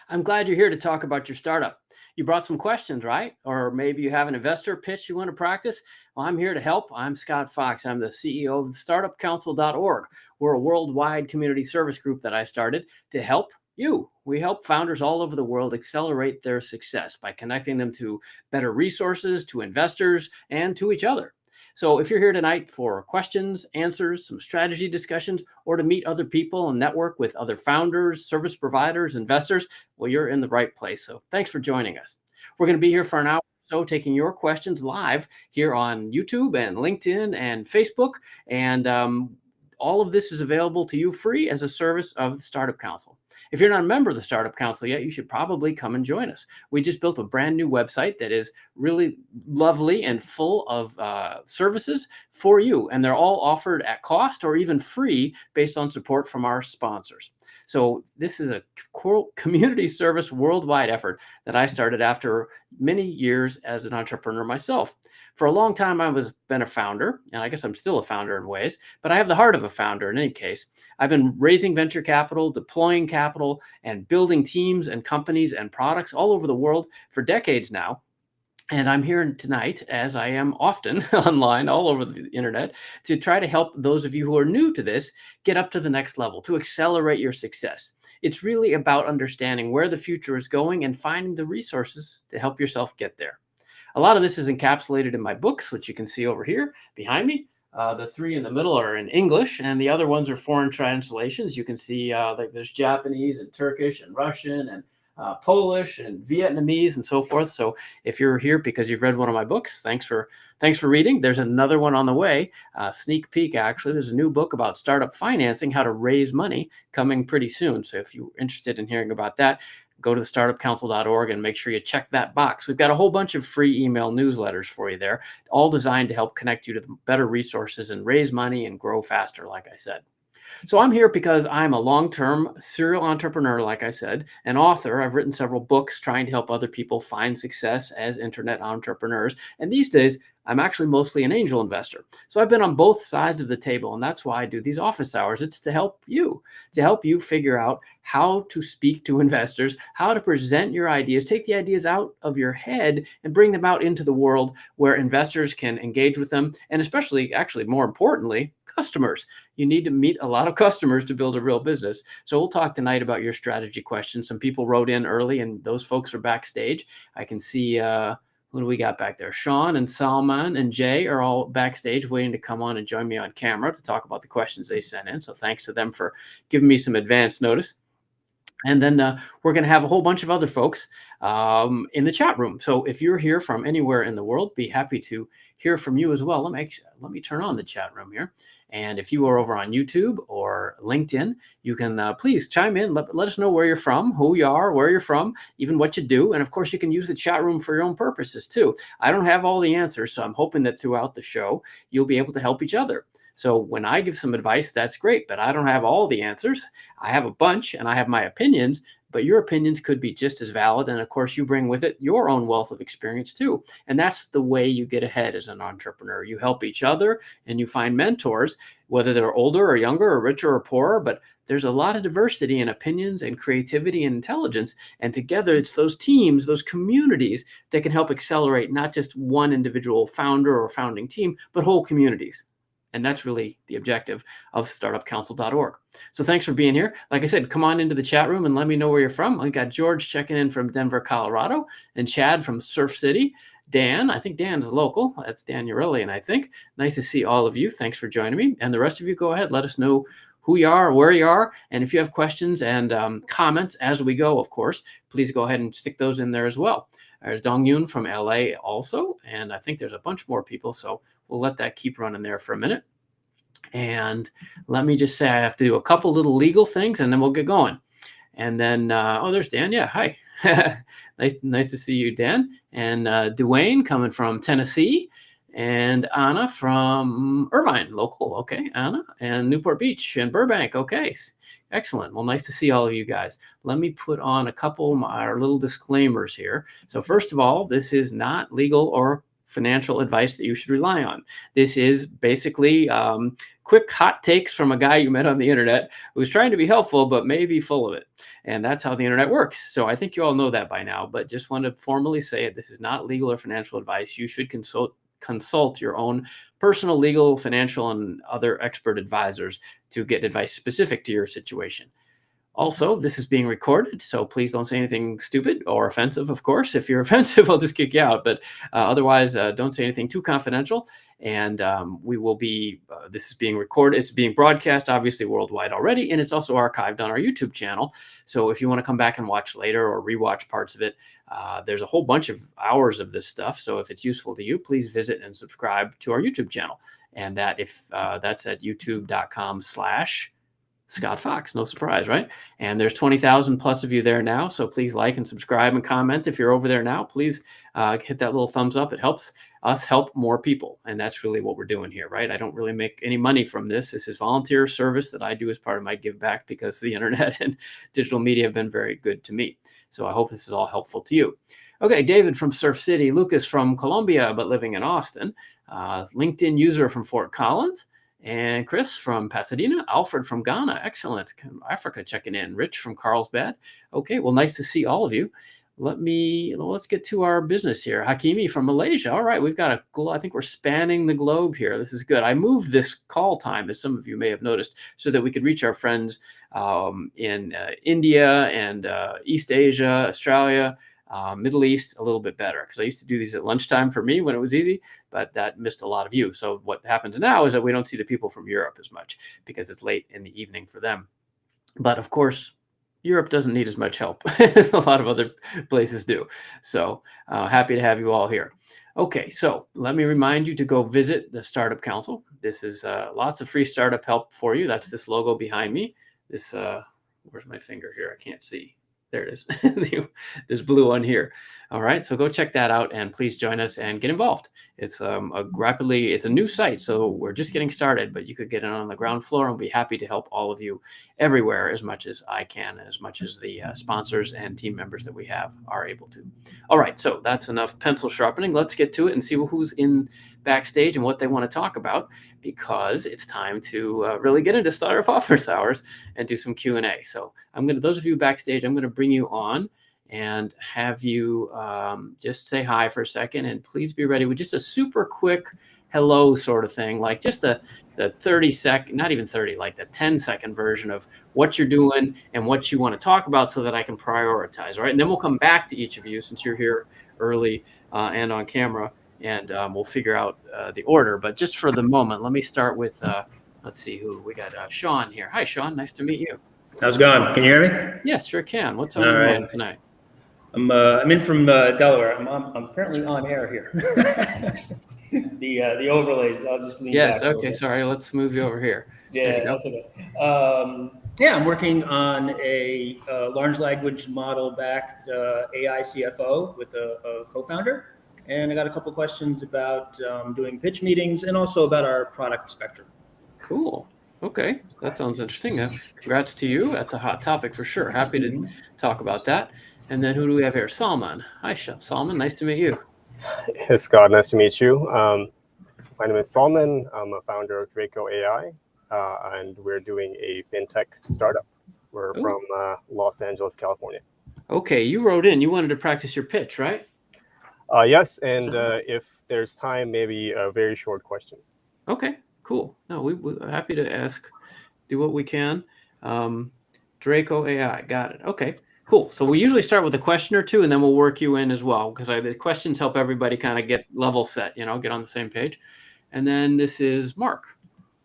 I'm glad you're here to talk about your startup. You brought some questions, right? Or maybe you have an investor pitch you want to practice. Well, I'm here to help. I'm Scott Fox. I'm the CEO of startupcouncil.org. We're a worldwide community service group that I started to help you. We help founders all over the world accelerate their success by connecting them to better resources, to investors, and to each other. So if you're here tonight for questions, answers, some strategy discussions, or to meet other people and network with other founders, service providers, investors, well, you're in the right place. So thanks for joining us. We're going to be here for an hour or so taking your questions live here on YouTube and LinkedIn and Facebook. And all of this is available to you free as a service of the Startup Council. If you're not a member of the Startup Council yet, you should probably come and join us. We just built a brand new website that is really lovely and full of services for you. And they're all offered at cost or even free based on support from our sponsors. So this is a community service worldwide effort that I started after many years as an entrepreneur myself. For a long time, been a founder, and I guess I'm still a founder in ways, but I have the heart of a founder in any case. I've been raising venture capital, deploying capital, and building teams and companies and products all over the world for decades now. And I'm here tonight, as I am often online, all over the internet, to try to help those of you who are new to this get up to the next level, to accelerate your success. It's really about understanding where the future is going and finding the resources to help yourself get there. A lot of this is encapsulated in my books, which you can see over here behind me. The three in the middle are in English, and the other ones are foreign translations. You can see there's Japanese and Turkish and Russian and Polish and Vietnamese and so forth. So if you're here because you've read one of my books, thanks for reading. There's another one on the way, sneak peek actually. There's a new book about startup financing, how to raise money, coming pretty soon. So if you're interested in hearing about that, go to the startupcouncil.org and make sure you check that box. We've got a whole bunch of free email newsletters for you there, all designed to help connect you to the better resources and raise money and grow faster, like I said. So I'm here because I'm a long-term serial entrepreneur, like I said, an author. I've written several books trying to help other people find success as internet entrepreneurs. And these days, I'm actually mostly an angel investor. So I've been on both sides of the table, and that's why I do these office hours. It's to help you figure out how to speak to investors, how to present your ideas, take the ideas out of your head and bring them out into the world where investors can engage with them. And especially, actually, more importantly, customers. You need to meet a lot of customers to build a real business. So we'll talk tonight about your strategy questions. Some people wrote in early, and those folks are backstage. I can see, who do we got back there? Sean and Salman and Jay are all backstage waiting to come on and join me on camera to talk about the questions they sent in. So thanks to them for giving me some advance notice. And then we're going to have a whole bunch of other folks in the chat room. So if you're here from anywhere in the world, be happy to hear from you as well. Let me turn on the chat room here. And if you are over on YouTube or LinkedIn, you can please chime in. Let us know where you're from, who you are, where you're from, even what you do. And of course, you can use the chat room for your own purposes too. I don't have all the answers, so I'm hoping that throughout the show, you'll be able to help each other. So when I give some advice, that's great, but I don't have all the answers. I have a bunch and I have my opinions, but your opinions could be just as valid. And of course, you bring with it your own wealth of experience too. And that's the way you get ahead as an entrepreneur. You help each other and you find mentors, whether they're older or younger or richer or poorer, but there's a lot of diversity in opinions and creativity and intelligence. And together, it's those teams, those communities that can help accelerate not just one individual founder or founding team, but whole communities. And that's really the objective of startupcouncil.org. So thanks for being here. Like I said, come on into the chat room and let me know where you're from. We got George checking in from Denver, Colorado, and Chad from Surf City. Dan, I think Dan's local. That's Dan Urillian, I think. Nice to see all of you. Thanks for joining me. And the rest of you, go ahead. Let us know who you are, where you are. And if you have questions and comments as we go, of course, please go ahead and stick those in there as well. There's Dong Yoon from LA also. And I think there's a bunch more people. So we'll let that keep running there for a minute. And let me just say I have to do a couple little legal things and then we'll get going. And then, oh, there's Dan. Yeah, hi. nice to see you, Dan. And Dwayne coming from Tennessee. And Anna from Irvine, local. Okay, Anna. And Newport Beach and Burbank. Okay, excellent. Well, nice to see all of you guys. Let me put on a couple of our little disclaimers here. So first of all, this is not legal or financial advice that you should rely on. This is basically quick hot takes from a guy you met on the internet who's trying to be helpful, but maybe full of it. And that's how the internet works. So I think you all know that by now, but just want to formally say it. This is not legal or financial advice. You should consult your own personal legal, financial, and other expert advisors to get advice specific to your situation. Also, this is being recorded, so please don't say anything stupid or offensive, of course. If you're offensive, I'll just kick you out. But otherwise, don't say anything too confidential. And we will be, this is being recorded. It's being broadcast, obviously, worldwide already. And it's also archived on our YouTube channel. So if you want to come back and watch later or rewatch parts of it, there's a whole bunch of hours of this stuff. So if it's useful to you, please visit and subscribe to our YouTube channel. And that that's at youtube.com/Scott Fox. No surprise, right? And there's 20,000 plus of you there now. So please like and subscribe and comment. If you're over there now, please hit that little thumbs up. It helps us help more people. And that's really what we're doing here, right? I don't really make any money from this. This is volunteer service that I do as part of my give back because the internet and digital media have been very good to me. So I hope this is all helpful to you. Okay, David from Surf City, Lucas from Colombia, but living in Austin, LinkedIn user from Fort Collins, and Chris from Pasadena, Alfred from Ghana, excellent. Africa checking in, Rich from Carlsbad. Okay, well, nice to see all of you. Let's get to our business here. Hakimi from Malaysia. All right, we've got I think we're spanning the globe here. This is good. I moved this call time, as some of you may have noticed, so that we could reach our friends in India and East Asia, Australia, Middle East a little bit better, because I used to do these at lunchtime for me when it was easy, but that missed a lot of you. So what happens now is that we don't see the people from Europe as much because it's late in the evening for them. But of course, Europe doesn't need as much help as a lot of other places do. So happy to have you all here. Okay, so let me remind you to go visit the Startup Council. This is lots of free startup help for you. That's this logo behind me. This, where's my finger here? I can't see. There it is, this blue one here. All right, so go check that out and please join us and get involved. It's it's a new site, so we're just getting started, but you could get in on the ground floor and be happy to help all of you everywhere as much as I can, as much as the sponsors and team members that we have are able to. All right, so that's enough pencil sharpening. Let's get to it and see who's in backstage and what they want to talk about, because it's time to really get into Startup Office Hours and do some Q&A. So those of you backstage, I'm going to bring you on and have you just say hi for a second, and please be ready with just a super quick hello sort of thing, like just the 30-second, not even 30, like the 10-second version of what you're doing and what you want to talk about so that I can prioritize, all right? And then we'll come back to each of you since you're here early and on camera, and we'll figure out the order. But just for the moment, let me start with, let's see who we got. Sean here. Hi, Sean. Nice to meet you. How's it going? Can you hear me? Yes, sure can. What's on your mind tonight? I'm in from Delaware. I'm currently on air here. the overlays. I'll just lean Yes. back. Okay. Sorry. Let's move you over here. Yeah. That's okay. I'm working on a large language model backed AI CFO with a co-founder. And I got a couple of questions about doing pitch meetings and also about our product spectrum. Cool. Okay. That sounds interesting. Congrats to you. That's a hot topic for sure. Happy to talk about that. And then who do we have here? Salman. Hi, Salman. Nice to meet you. Hey, Scott. Nice to meet you. My name is Salman. I'm a founder of Draco AI, and we're doing a fintech startup. We're from Los Angeles, California. Okay. You wrote in. You wanted to practice your pitch, right? Yes, and if there's time, maybe a very short question. Okay, cool. No, we're happy to do what we can. Draco AI, got it. Okay, cool. So we usually start with a question or two, and then we'll work you in as well, because the questions help everybody kind of get level set, get on the same page. And then this is Mark.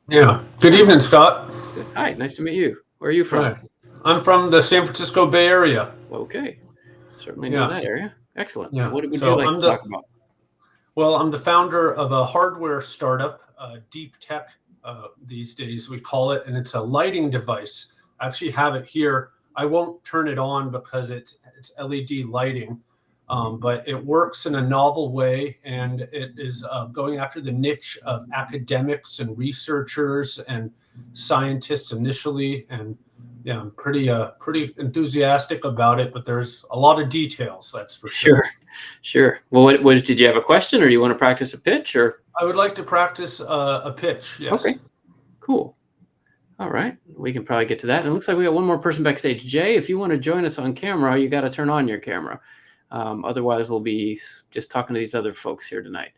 Yeah. Good evening, Scott. Hi, nice to meet you. Where are you from? I'm from the San Francisco Bay Area. Okay, certainly know that area. Excellent. Yeah. What would you like to talk about? Well, I'm the founder of a hardware startup, deep tech these days we call it, and it's a lighting device. I actually have it here. I won't turn it on because it's LED lighting, but it works in a novel way, and it is going after the niche of academics and researchers and scientists initially, and yeah, I'm pretty enthusiastic about it, but there's a lot of details, that's for sure. Sure. Well, what did you have a question, or you want to practice a pitch, or? I would like to practice a pitch. Yes. Okay, cool. All right, we can probably get to that. And it looks like we got one more person backstage. Jay, if you want to join us on camera, you got to turn on your camera. Otherwise, we'll be just talking to these other folks here tonight.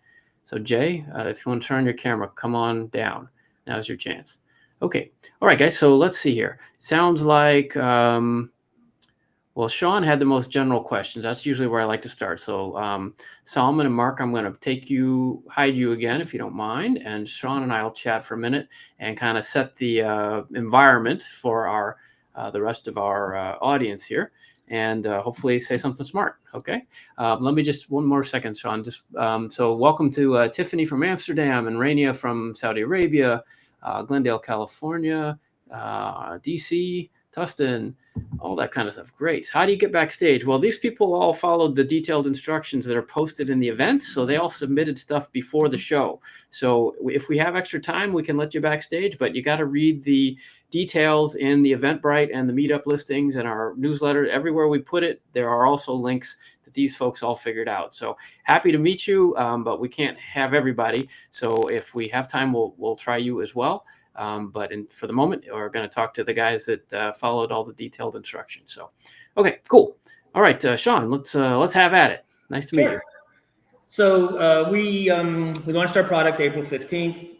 So Jay, if you want to turn on your camera, come on down. Now's your chance. Okay. All right, guys. So let's see here. Sounds like, well, Sean had the most general questions. That's usually where I like to start. So Salman and Mark, I'm going to hide you again, if you don't mind. And Sean and I will chat for a minute and kind of set the environment for the rest of our audience here. And hopefully say something smart. Okay. Let me just one more second, Sean. So welcome to Tiffany from Amsterdam and Rania from Saudi Arabia, Glendale, California, DC, Tustin, all that kind of stuff. Great. How do you get backstage? Well, these people all followed the detailed instructions that are posted in the event. So they all submitted stuff before the show. So if we have extra time, we can let you backstage, but you got to read the details in the Eventbrite and the meetup listings and our newsletter. Everywhere we put it, there are also links that these folks all figured out. So happy to meet you, but we can't have everybody. So if we have time, we'll try you as well. But for the moment, we're going to talk to the guys that followed all the detailed instructions. So, okay, cool. All right, Sean, let's have at it. Nice to meet you. So we launched our product April 15th.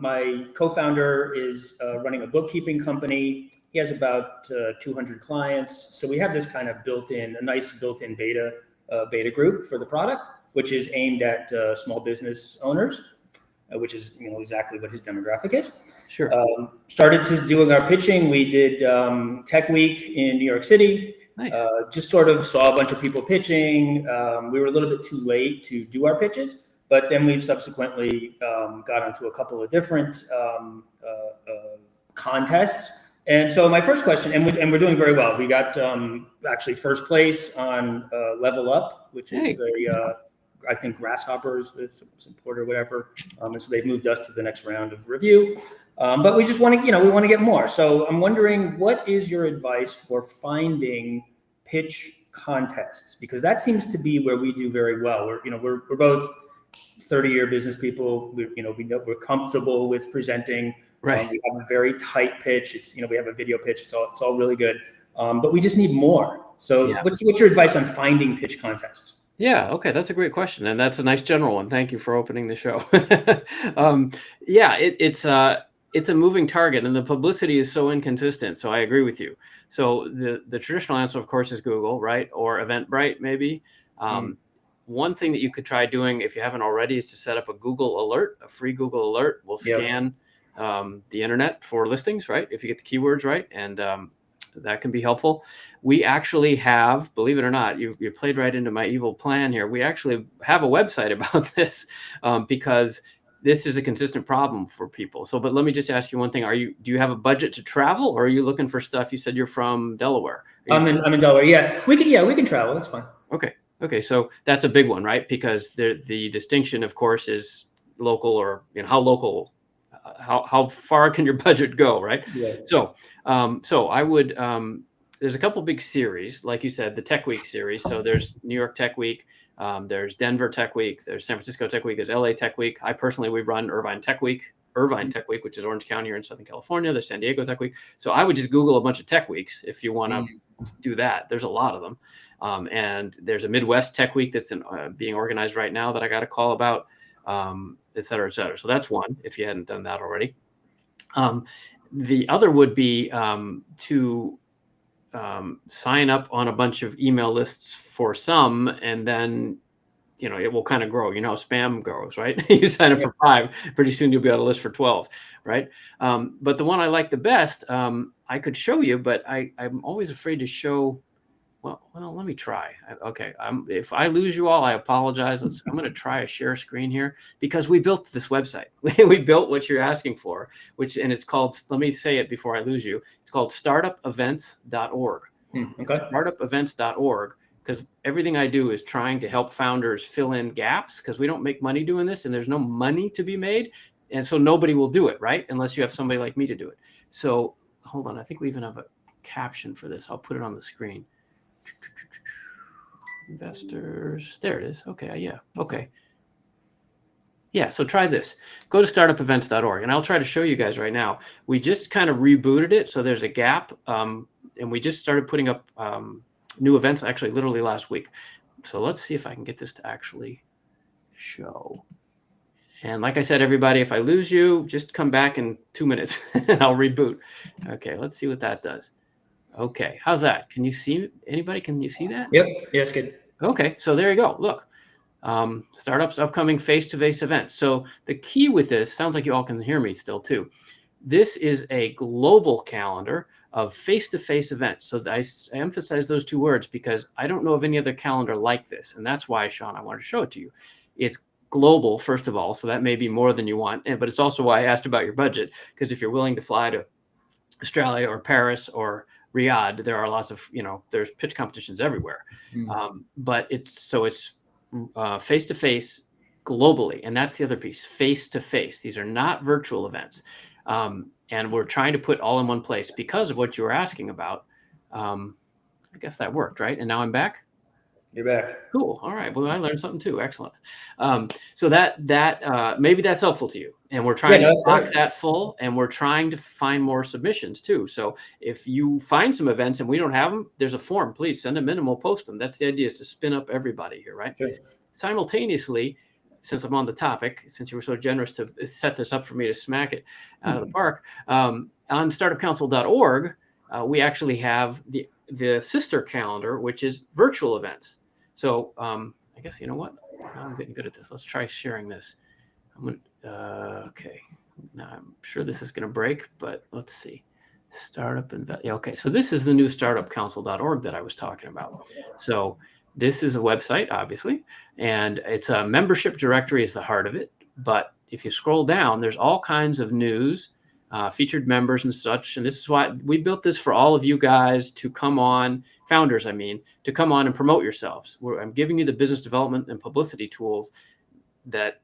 My co-founder is running a bookkeeping company. He has about 200 clients. So we have this kind of a nice built-in beta group for the product, which is aimed at small business owners, which is exactly what his demographic is. Sure. Started to doing our pitching. We did Tech Week in New York City. Nice. Just sort of saw a bunch of people pitching. We were a little bit too late to do our pitches, but then we've subsequently got onto a couple of different contests. And so my first question, and we're doing very well. We got actually first place on Level Up, which is I think Grasshoppers, the support or whatever. And so they've moved us to the next round of review. But we just want to, we want to get more. So I'm wondering, what is your advice for finding pitch contests? Because that seems to be where we do very well. We're both 30-year business people. We're comfortable with presenting. Right. We have a very tight pitch. It's, we have a video pitch. It's all really good. But we just need more. So what's your advice on finding pitch contests? Yeah. Okay. That's a great question. And that's a nice general one. Thank you for opening the show. It's a moving target and the publicity is so inconsistent. So I agree with you. So the traditional answer, of course, is Google, right? Or Eventbrite, maybe. One thing that you could try doing, if you haven't already, is to set up a Google alert, a free Google alert. We'll scan the internet for listings, right? If you get the keywords right. And that can be helpful. We actually have, believe it or not, you played right into my evil plan here. We actually have a website about this because this is a consistent problem for people. So, but let me just ask you one thing. Do you have a budget to travel, or are you looking for stuff? You said you're from Delaware. I'm in Delaware. Yeah, we can travel. That's fine. Okay. So that's a big one, right? Because the distinction, of course, is local, or how local. How far can your budget go, right? Yeah. So I would. There's a couple big series, like you said, the Tech Week series. So there's New York Tech Week, there's Denver Tech Week, there's San Francisco Tech Week, there's LA Tech Week. we run Irvine Tech Week, which is Orange County here in Southern California. There's San Diego Tech Week. So I would just Google a bunch of Tech Weeks if you want to do that. There's a lot of them, and there's a Midwest Tech Week that's being organized right now that I got a call about. Et cetera, et cetera. So that's one, if you hadn't done that already. The other would be to sign up on a bunch of email lists for some, and then, it will kind of grow. How spam grows, right? You sign up for 5, pretty soon you'll be on a list for 12, right? But the one I like the best, I could show you, but I'm always afraid to show. Well, let me try. Okay. If I lose you all, I apologize. I'm going to try a share screen here because we built this website. We built what you're asking for, and it's called, let me say it before I lose you. It's called startupevents.org. Okay. Startupevents.org, because everything I do is trying to help founders fill in gaps, because we don't make money doing this and there's no money to be made. And so nobody will do it, right? Unless you have somebody like me to do it. So hold on. I think we even have caption for this. I'll put it on the screen. Investors. There it is. Okay. Yeah. Okay. Yeah, so try this. Go to startupevents.org, and I'll try to show you guys right now. We just kind of rebooted it, so there's a gap, and we just started putting up new events, actually literally last week. So let's see if I can get this to actually show. And like I said, everybody, if I lose you, just come back in 2 minutes, and I'll reboot. Okay, let's see what that does. Okay, how's that? Can you see, anybody, can you see that? Yep, yeah, it's good. Okay, so there you go, look. Startups upcoming face-to-face events. So the key with this, sounds like you all can hear me still too. This is a global calendar of face-to-face events. So I emphasize those two words because I don't know of any other calendar like this. And that's why, Sean, I wanted to show it to you. It's global, first of all, so that may be more than you want. But it's also why I asked about your budget, because if you're willing to fly to Australia or Paris or Riyadh, there are lots of, there's pitch competitions everywhere. But it's face-to-face globally. And that's the other piece, face-to-face. These are not virtual events. And we're trying to put all in one place because of what you were asking about. I guess that worked, right? And now I'm back. You're back. Cool. All right. Well, I learned something too. Excellent. So that maybe that's helpful to you. And we're trying to block that full, and we're trying to find more submissions too. So if you find some events and we don't have them, there's a form. Please send them in and we'll post them. That's the idea, is to spin up everybody here, right? Sure. Simultaneously, since I'm on the topic, since you were so generous to set this up for me to smack it out of the park, on startupcouncil.org, we actually have the sister calendar, which is virtual events. So I guess, you know what? I'm getting good at this. Let's try sharing this. Okay. Now I'm sure this is going to break, but let's see. Startup invest. Yeah, okay. So this is the new startupcouncil.org that I was talking about. So this is a website, obviously, and it's a membership directory is the heart of it. But if you scroll down, there's all kinds of news, featured members and such. And this is why we built this for all of you guys to come on, founders, to come on and promote yourselves. I'm giving you the business development and publicity tools that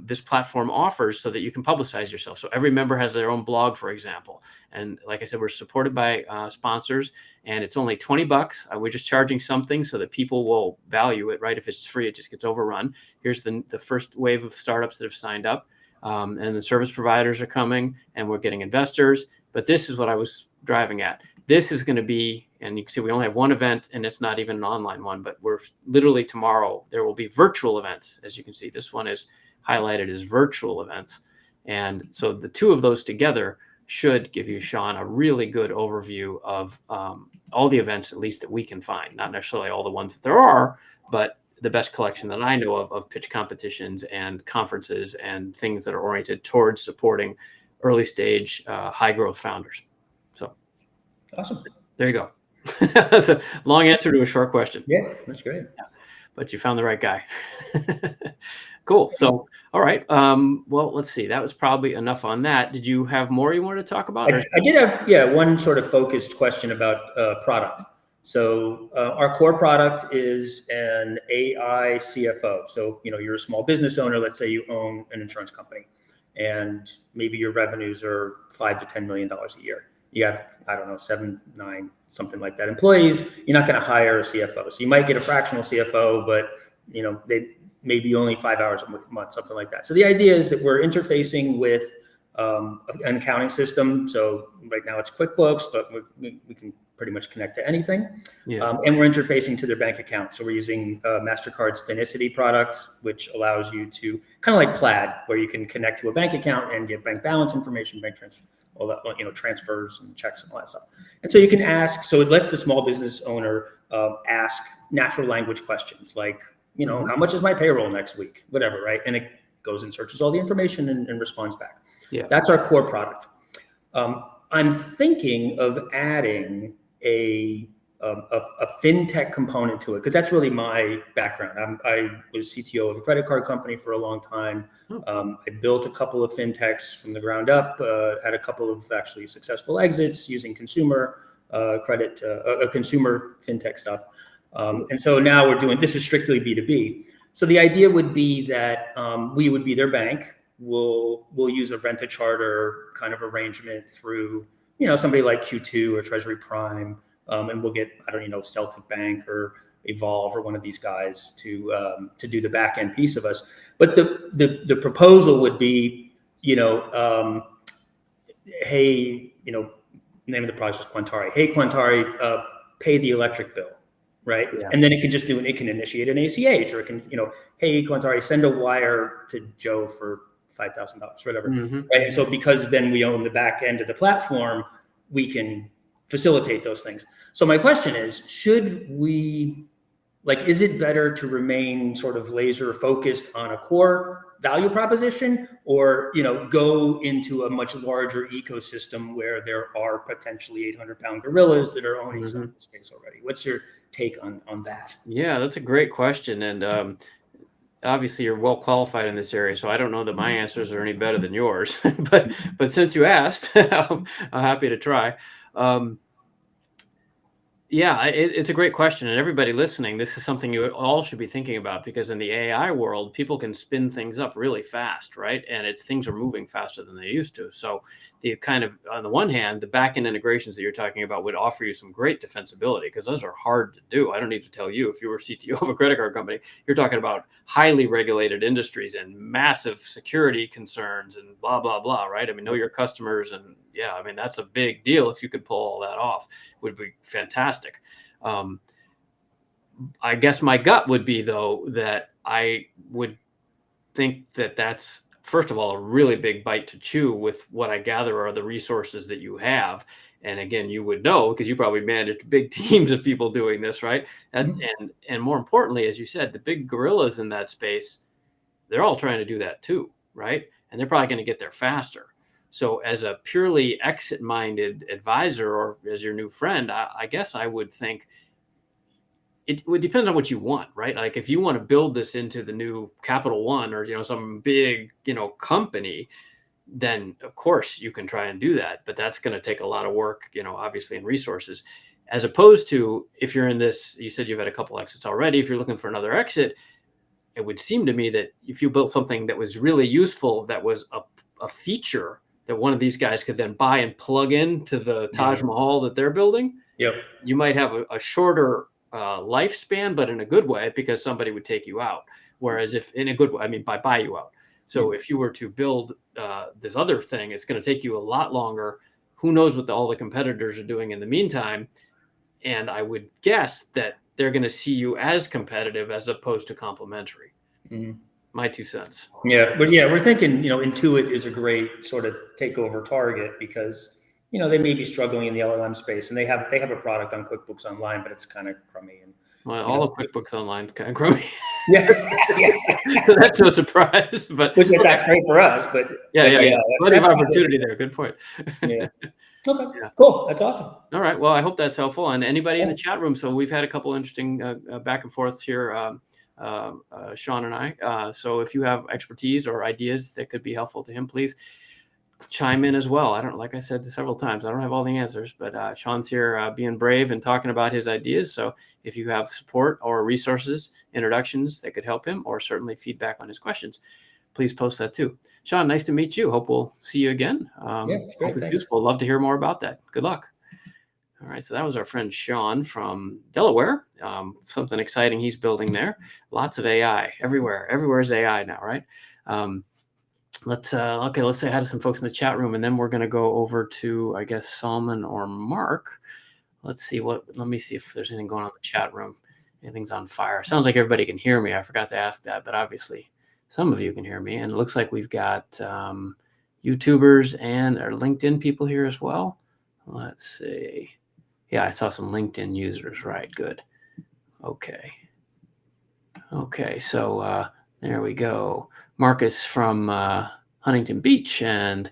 this platform offers so that you can publicize yourself. So every member has their own blog, for example. And like I said, we're supported by sponsors, and it's only $20. We're just charging something so that people will value it, right? If it's free, it just gets overrun. Here's the first wave of startups that have signed up, and the service providers are coming, and we're getting investors. But this is what I was driving at. This is going to be, and you can see we only have one event, and it's not even an online one, but we're literally tomorrow, there will be virtual events. As you can see, this one is highlighted as virtual events. And so the two of those together should give you, Sean, a really good overview of all the events, at least that we can find, not necessarily all the ones that there are, but the best collection that I know of pitch competitions and conferences and things that are oriented towards supporting early stage, high growth founders. So awesome. There you go. That's a long answer to a short question. Yeah, that's great. Yeah, but you found the right guy. Cool. So, all right. Well, let's see. That was probably enough on that. Did you have more you wanted to talk about? I did have, one sort of focused question about product. So our core product is an AI CFO. So, you're a small business owner. Let's say you own an insurance company, and maybe your revenues are $5 to $10 million a year. You have, 7, 9, something like that employees. You're not going to hire a CFO. So you might get a fractional CFO, but they maybe only 5 hours a month, something like that. So the idea is that we're interfacing with an accounting system. So right now it's QuickBooks, but we can pretty much connect to anything. Yeah. And we're interfacing to their bank account. So we're using MasterCard's Finicity product, which allows you to kind of like Plaid, where you can connect to a bank account and get bank balance information, bank transfer, all that, transfers and checks and all that stuff. And so you can ask, so it lets the small business owner ask natural language questions like, how much is my payroll next week? Whatever, right? And it goes and searches all the information and responds back. Yeah. That's our core product. I'm thinking of adding a fintech component to it, because that's really my background. I was CTO of a credit card company for a long time. I built a couple of fintechs from the ground up, had a couple of actually successful exits using consumer credit, consumer fintech stuff. And so now we're doing, this is strictly B2B. So the idea would be that we would be their bank. We'll use a rent a charter kind of arrangement through somebody like Q2 or Treasury Prime, and we'll get, I don't know, Celtic Bank or Evolve or one of these guys to do the back end piece of us. But the proposal would be, hey, name of the project is Quantari. Hey, Quantari, pay the electric bill, right? Yeah. And then it can initiate an ACH, or it can, hey, Quantari, send a wire to Joe for $5,000, whatever. Right. And so because then we own the back end of the platform, we can facilitate those things. So my question is, is it better to remain sort of laser focused on a core value proposition, or, go into a much larger ecosystem where there are potentially 800-pound gorillas that are owning some of the space already? What's your take on that? Yeah, that's a great question. And obviously you're well qualified in this area, so I don't know that my answers are any better than yours, but since you asked, I'm happy to try. Yeah, it's a great question. And everybody listening, this is something you all should be thinking about, because in the AI world, people can spin things up really fast, right? And things are moving faster than they used to. So the kind of, on the one hand, the back-end integrations that you're talking about would offer you some great defensibility, because those are hard to do. I don't need to tell you, if you were CTO of a credit card company, you're talking about highly regulated industries and massive security concerns and blah, blah, blah, right? I mean, know your customers. And yeah, I mean, that's a big deal. If you could pull all that off, would be fantastic. I guess my gut would be, though, that I would think that that's, first of all, a really big bite to chew with what I gather are the resources that you have. And again, you would know, because you probably managed big teams of people doing this, right? And more importantly, as you said, the big gorillas in that space, they're all trying to do that too, right? And they're probably going to get there faster. So as a purely exit-minded advisor, or as your new friend, I guess I would think it depends on what you want, right? Like if you want to build this into the new Capital One or, some big, company, then of course you can try and do that. But that's going to take a lot of work, obviously, and resources. As opposed to, if you're in this, you said you've had a couple exits already. If you're looking for another exit, it would seem to me that if you built something that was really useful, that was a feature that one of these guys could then buy and plug into the Taj Mahal that they're building, you might have a shorter lifespan, but in a good way, because somebody would take you out. Whereas if in a good way, I mean, by buy you out. So if you were to build this other thing, it's going to take you a lot longer. Who knows what all the competitors are doing in the meantime? And I would guess that they're going to see you as competitive as opposed to complementary. My 2 cents. Yeah, but we're thinking, Intuit is a great sort of takeover target, because, they may be struggling in the LLM space, and they have a product on QuickBooks Online, but it's kind of crummy. And all of QuickBooks Online is kind of crummy. Yeah. So that's no surprise, but that's great for us. But plenty of opportunity there. Good point. Yeah. Okay. Yeah. Cool. That's awesome. All right. Well, I hope that's helpful. And anybody in the chat room. So we've had a couple interesting back and forths here, Sean and I. So if you have expertise or ideas that could be helpful to him, please chime in as well. Like I said several times, I don't have all the answers, but Sean's here being brave and talking about his ideas. So if you have support or resources, introductions that could help him, or certainly feedback on his questions, please post that too. Sean, nice to meet you. Hope we'll see you again. It's great. Thanks. Useful. Love to hear more about that. Good luck. All right. So that was our friend Sean from Delaware. Something exciting he's building there. Lots of AI everywhere. Everywhere is AI now, right? Let's say hi to some folks in the chat room, and then we're going to go over to, I guess, Salman or Mark. Let me see if there's anything going on in the chat room. Anything's on fire. Sounds like everybody can hear me. I forgot to ask that, but obviously some of you can hear me. And it looks like we've got YouTubers and our LinkedIn people here as well. Let's see. Yeah, I saw some LinkedIn users. Right. Good. Okay. So there we go. Marcus from Huntington Beach, and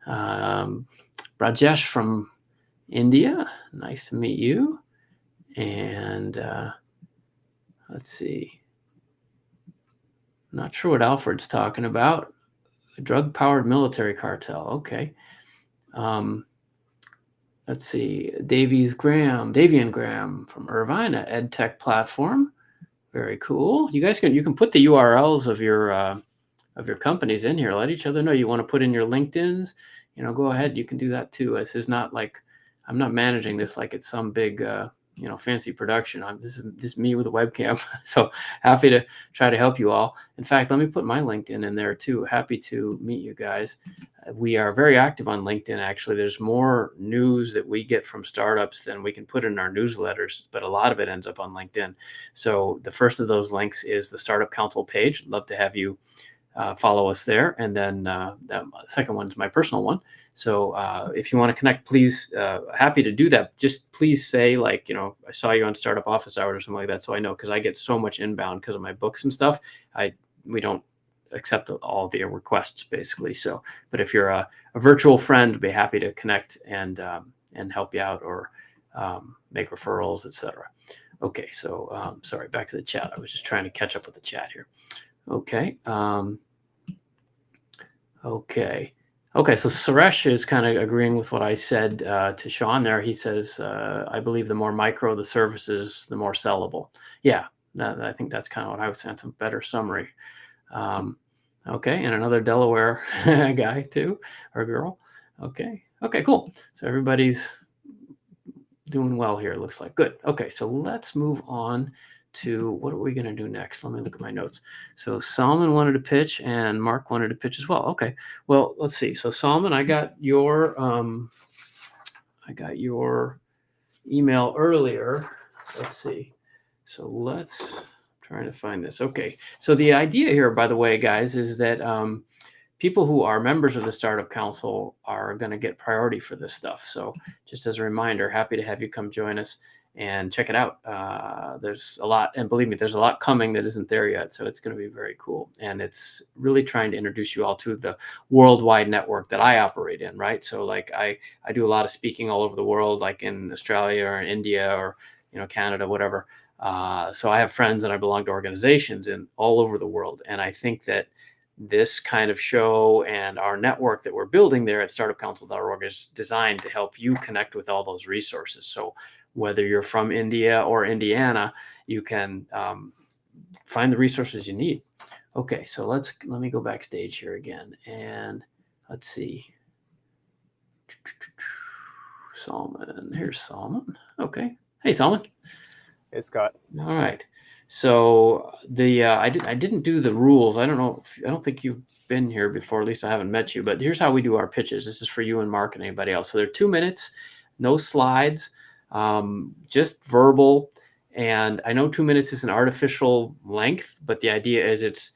Rajesh from India. Nice to meet you. And let's see. Not sure what Alfred's talking about. A drug-powered military cartel. Okay. Let's see. Davian Graham from Irvine, an EdTech platform. Very cool. You guys can put the URLs of your companies in here. Let each other know. You want to put in your LinkedIn's, go ahead. You can do that too. This is not like, I'm not managing this like it's some big, fancy production. This is just me with a webcam. So happy to try to help you all. In fact, let me put my LinkedIn in there too. Happy to meet you guys. We are very active on LinkedIn. Actually, there's more news that we get from startups than we can put in our newsletters, but a lot of it ends up on LinkedIn. So the first of those links is the Startup Council page. Love to have you follow us there. And then the second one is my personal one. So if you want to connect, please, happy to do that. Just please say like, I saw you on Startup Office Hours or something like that. So I know, because I get so much inbound because of my books and stuff. We don't accept all the requests basically. So, but if you're a virtual friend, I'd be happy to connect and help you out, or make referrals, etc. Okay. So sorry, back to the chat. I was just trying to catch up with the chat here. Okay. Okay. So Suresh is kind of agreeing with what I said to Sean there. He says, I believe the more micro the services, the more sellable. Yeah, I think that's kind of what I was saying. Some better summary. Okay. And another Delaware guy too, or girl. Okay. Okay, cool. So everybody's doing well here. It looks like good. Okay. So let's move on to what are we going to do next? Let me look at my notes. So Salman wanted to pitch and Mark wanted to pitch as well. Okay. Well, let's see. So Salman, I got your email earlier. Let's see. So trying to find this. Okay. So the idea here, by the way, guys, is that people who are members of the Startup Council are going to get priority for this stuff. So just as a reminder, happy to have you come join us and check it out. There's a lot, and believe me, there's a lot coming that isn't there yet. So it's going to be very cool. And it's really trying to introduce you all to the worldwide network that I operate in, right? So like I do a lot of speaking all over the world, like in Australia or in India or, Canada, whatever. So I have friends and I belong to organizations in all over the world. And I think that this kind of show and our network that we're building there at startupcouncil.org is designed to help you connect with all those resources. So whether you're from India or Indiana, you can find the resources you need. Okay, so let me go backstage here again, and let's see. Salman, here's Salman. Okay, hey Salman. Hey Scott. All right. So I didn't do the rules. I don't think you've been here before. At least I haven't met you. But here's how we do our pitches. This is for you and Mark and anybody else. So they're 2 minutes, no slides, just verbal. And I know 2 minutes is an artificial length, but the idea is it's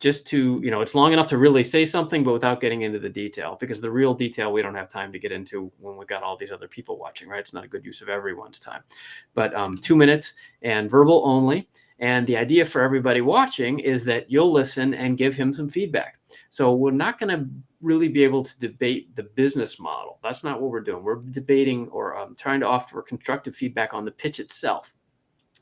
just to, it's long enough to really say something, but without getting into the detail, because the real detail we don't have time to get into when we've got all these other people watching, right? It's not a good use of everyone's time. But 2 minutes and verbal only. And the idea for everybody watching is that you'll listen and give him some feedback. So we're not going to really be able to debate the business model. That's not what we're doing. We're debating or trying to offer constructive feedback on the pitch itself.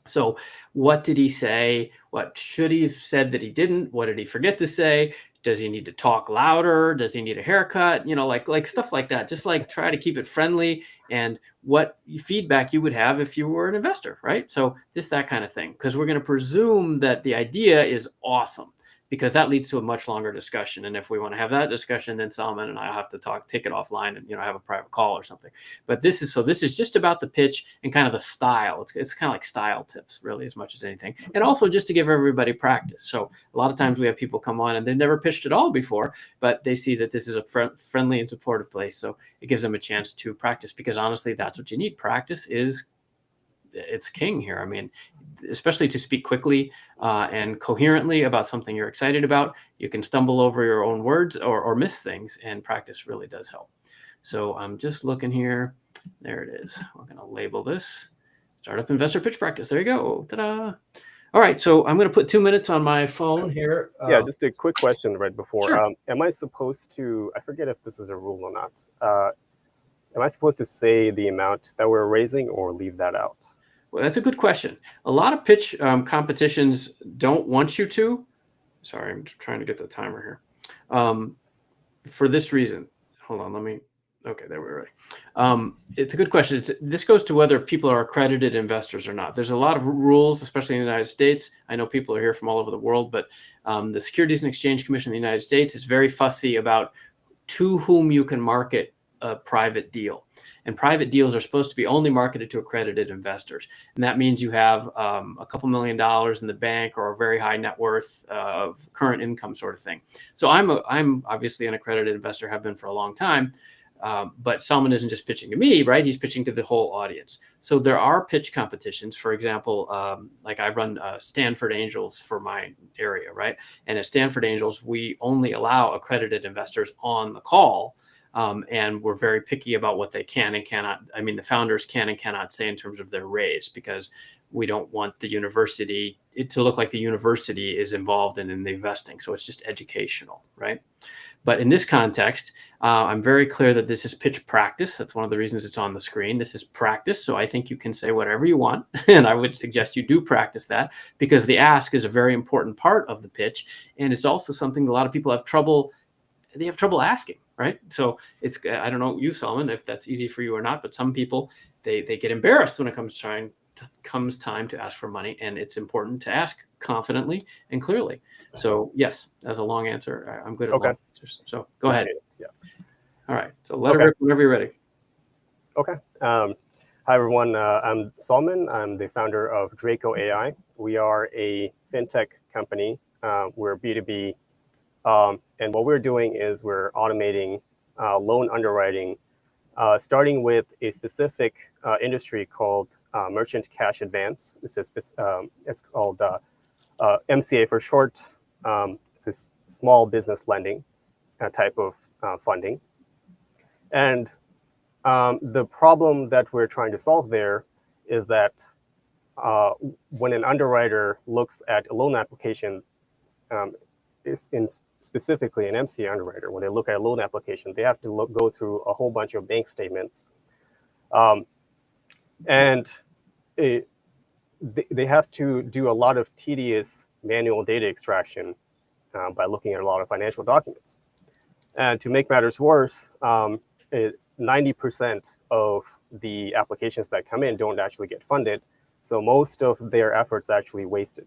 So what did he say? What should he have said that he didn't? What did he forget to say? Does he need to talk louder? Does he need a haircut? Like stuff like that. Just like try to keep it friendly, and what feedback you would have if you were an investor, right? So just that kind of thing, because we're going to presume that the idea is awesome, because that leads to a much longer discussion. And if we want to have that discussion, then Salman and I have to take it offline and, have a private call or something. But this is just about the pitch and kind of the style. It's kind of like style tips, really, as much as anything. And also just to give everybody practice. So a lot of times we have people come on and they've never pitched at all before, but they see that this is a friendly and supportive place. So it gives them a chance to practice, because honestly, that's what you need. Practice it's king here. I mean, especially to speak quickly and coherently about something you're excited about. You can stumble over your own words or miss things, and practice really does help. So I'm just looking here. There it is. We're going to label this Startup Investor Pitch Practice. There you go. Ta-da. All right. So I'm going to put 2 minutes on my phone here. Yeah, just a quick question right before. Sure. Am I supposed to, I forget if this is a rule or not, am I supposed to say the amount that we're raising or leave that out? Well, that's a good question. A lot of pitch competitions don't want you to. Sorry, I'm trying to get the timer here. For this reason, hold on. Okay, there we're ready. It's a good question. This goes to whether people are accredited investors or not. There's a lot of rules, especially in the United States. I know people are here from all over the world, but the Securities and Exchange Commission in the United States is very fussy about to whom you can market a private deal. And private deals are supposed to be only marketed to accredited investors. And that means you have a couple $1 million in the bank or a very high net worth of current income sort of thing. So I'm obviously an accredited investor, have been for a long time. But Salman isn't just pitching to me, right? He's pitching to the whole audience. So there are pitch competitions. For example, like I run Stanford Angels for my area, right? And at Stanford Angels, we only allow accredited investors on the call. And we're very picky about what they can and cannot. I mean, the founders can and cannot say in terms of their raise, because we don't want the university to look like the university is involved in the investing. So it's just educational, right? But in this context, I'm very clear that this is pitch practice. That's one of the reasons it's on the screen. This is practice. So I think you can say whatever you want. And I would suggest you do practice that, because the ask is a very important part of the pitch. And it's also something that a lot of people have trouble asking, right? So it's, I don't know you, Salman, if that's easy for you or not, but some people, they get embarrassed when it comes time to ask for money. And it's important to ask confidently and clearly. So yes, as a long answer, I'm good at long answers. So go ahead. Yeah. All right. So let it rip whenever you're ready. Okay. Hi, everyone. I'm Salman. I'm the founder of Draco AI. We are a fintech company. We're B2B. And what we're doing is we're automating loan underwriting, starting with a specific industry called merchant cash advance. It's called MCA for short. It's a small business lending type of funding. And the problem that we're trying to solve there is that when an underwriter looks at a loan application, specifically an MCA underwriter, when they look at a loan application, they have to go through a whole bunch of bank statements. And they have to do a lot of tedious manual data extraction by looking at a lot of financial documents. And to make matters worse, 90% of the applications that come in don't actually get funded. So most of their efforts actually wasted.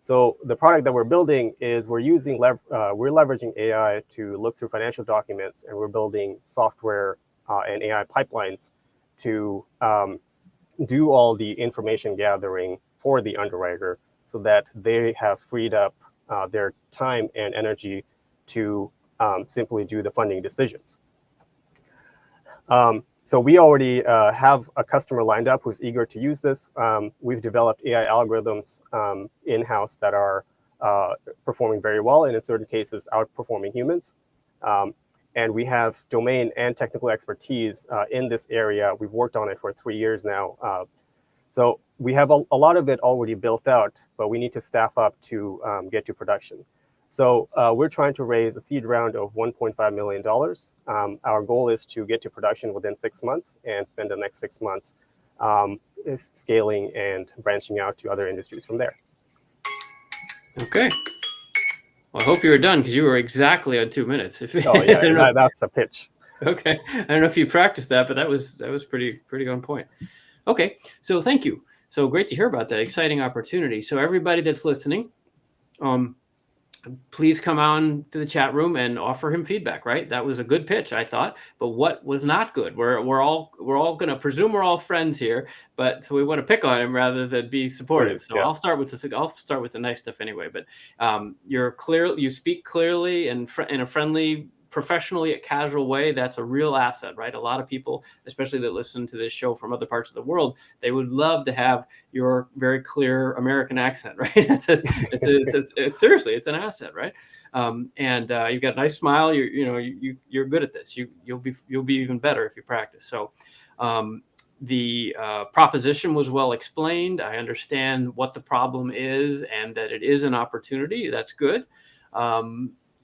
So the product that we're building is we're leveraging AI to look through financial documents, and we're building software and AI pipelines to do all the information gathering for the underwriter, so that they have freed up their time and energy to simply do the funding decisions. So we already have a customer lined up who's eager to use this. We've developed AI algorithms in-house that are performing very well, and in certain cases, outperforming humans. And we have domain and technical expertise in this area. We've worked on it for 3 years now. So we have a lot of it already built out, but we need to staff up to get to production. So we're trying to raise a seed round of $1.5 million. Our goal is to get to production within 6 months and spend the next 6 months scaling and branching out to other industries from there. Okay. Well, I hope you were done, because you were exactly on 2 minutes. Oh yeah, that's a pitch. Okay. I don't know if you practiced that, but that was pretty on point. Okay. So thank you. So great to hear about that exciting opportunity. So everybody that's listening, please come on to the chat room and offer him feedback, right? That was a good pitch, I thought, but what was not good? We're all going to presume we're all friends here, but so we want to pick on him rather than be supportive. Please, so yeah. I'll start with the nice stuff anyway, but you speak clearly and in a friendly, professionally casual way. That's a real asset, right? A lot of people, especially that listen to this show from other parts of the world, they would love to have your very clear American accent, right? It's seriously, it's an asset, right? And you've got a nice smile. You're good at this. You'll be even better if you practice. So the proposition was well explained. I understand what the problem is and that it is an opportunity. That's good.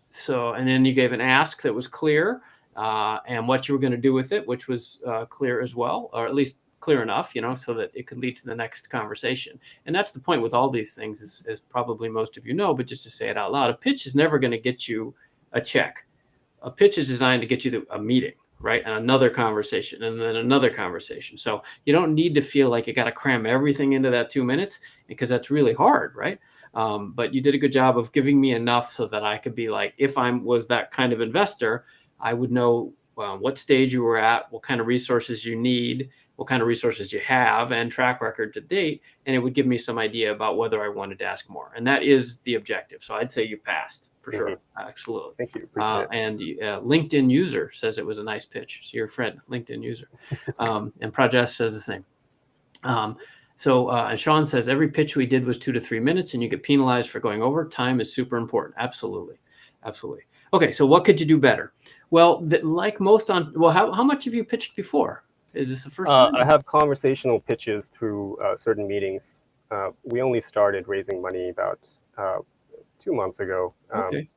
So, and then you gave an ask that was clear, and what you were going to do with it, which was clear as well, or at least clear enough, so that it could lead to the next conversation. And that's the point with all these things, as probably most of you know, but just to say it out loud, a pitch is never going to get you a check. A pitch is designed to get you to a meeting, right? And another conversation, and then another conversation. So you don't need to feel like you got to cram everything into that 2 minutes, because that's really hard, right? But you did a good job of giving me enough so that I could be like, if I was that kind of investor, I would know what stage you were at, what kind of resources you need, what kind of resources you have, and track record to date. And it would give me some idea about whether I wanted to ask more. And that is the objective. So I'd say you passed for sure. Absolutely. Thank you. Appreciate it. And LinkedIn user says it was a nice pitch. So your friend, LinkedIn user. And Prajesh says the same. And Sean says every pitch we did was 2 to 3 minutes and you get penalized for going over. Time is super important. Absolutely. Absolutely. Okay. So what could you do better? Well, like most how much have you pitched before? Is this the first time? I have conversational pitches through certain meetings. We only started raising money about 2 months ago. Okay.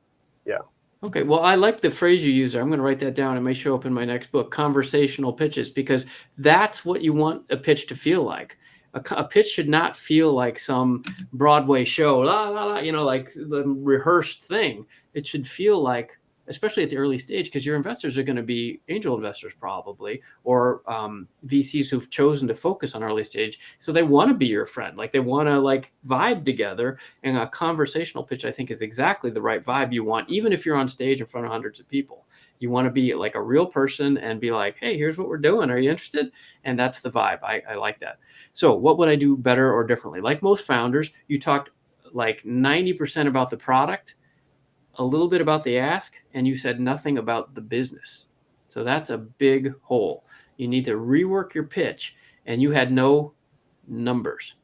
Yeah. Okay. Well, I like the phrase you use there. I'm going to write that down. It may show up in my next book, conversational pitches, because that's what you want a pitch to feel like. A pitch should not feel like some Broadway show, like the rehearsed thing. It should feel like, especially at the early stage, because your investors are going to be angel investors probably, or VCs who've chosen to focus on early stage. So they want to be your friend. Like they want to vibe together. And a conversational pitch, I think, is exactly the right vibe you want, even if you're on stage in front of hundreds of people. You want to be like a real person and be like, hey, here's what we're doing. Are you interested? And that's the vibe. I like that. So what would I do better or differently? Like most founders, you talked like 90% about the product, a little bit about the ask, and you said nothing about the business. So that's a big hole. You need to rework your pitch, and you had no numbers.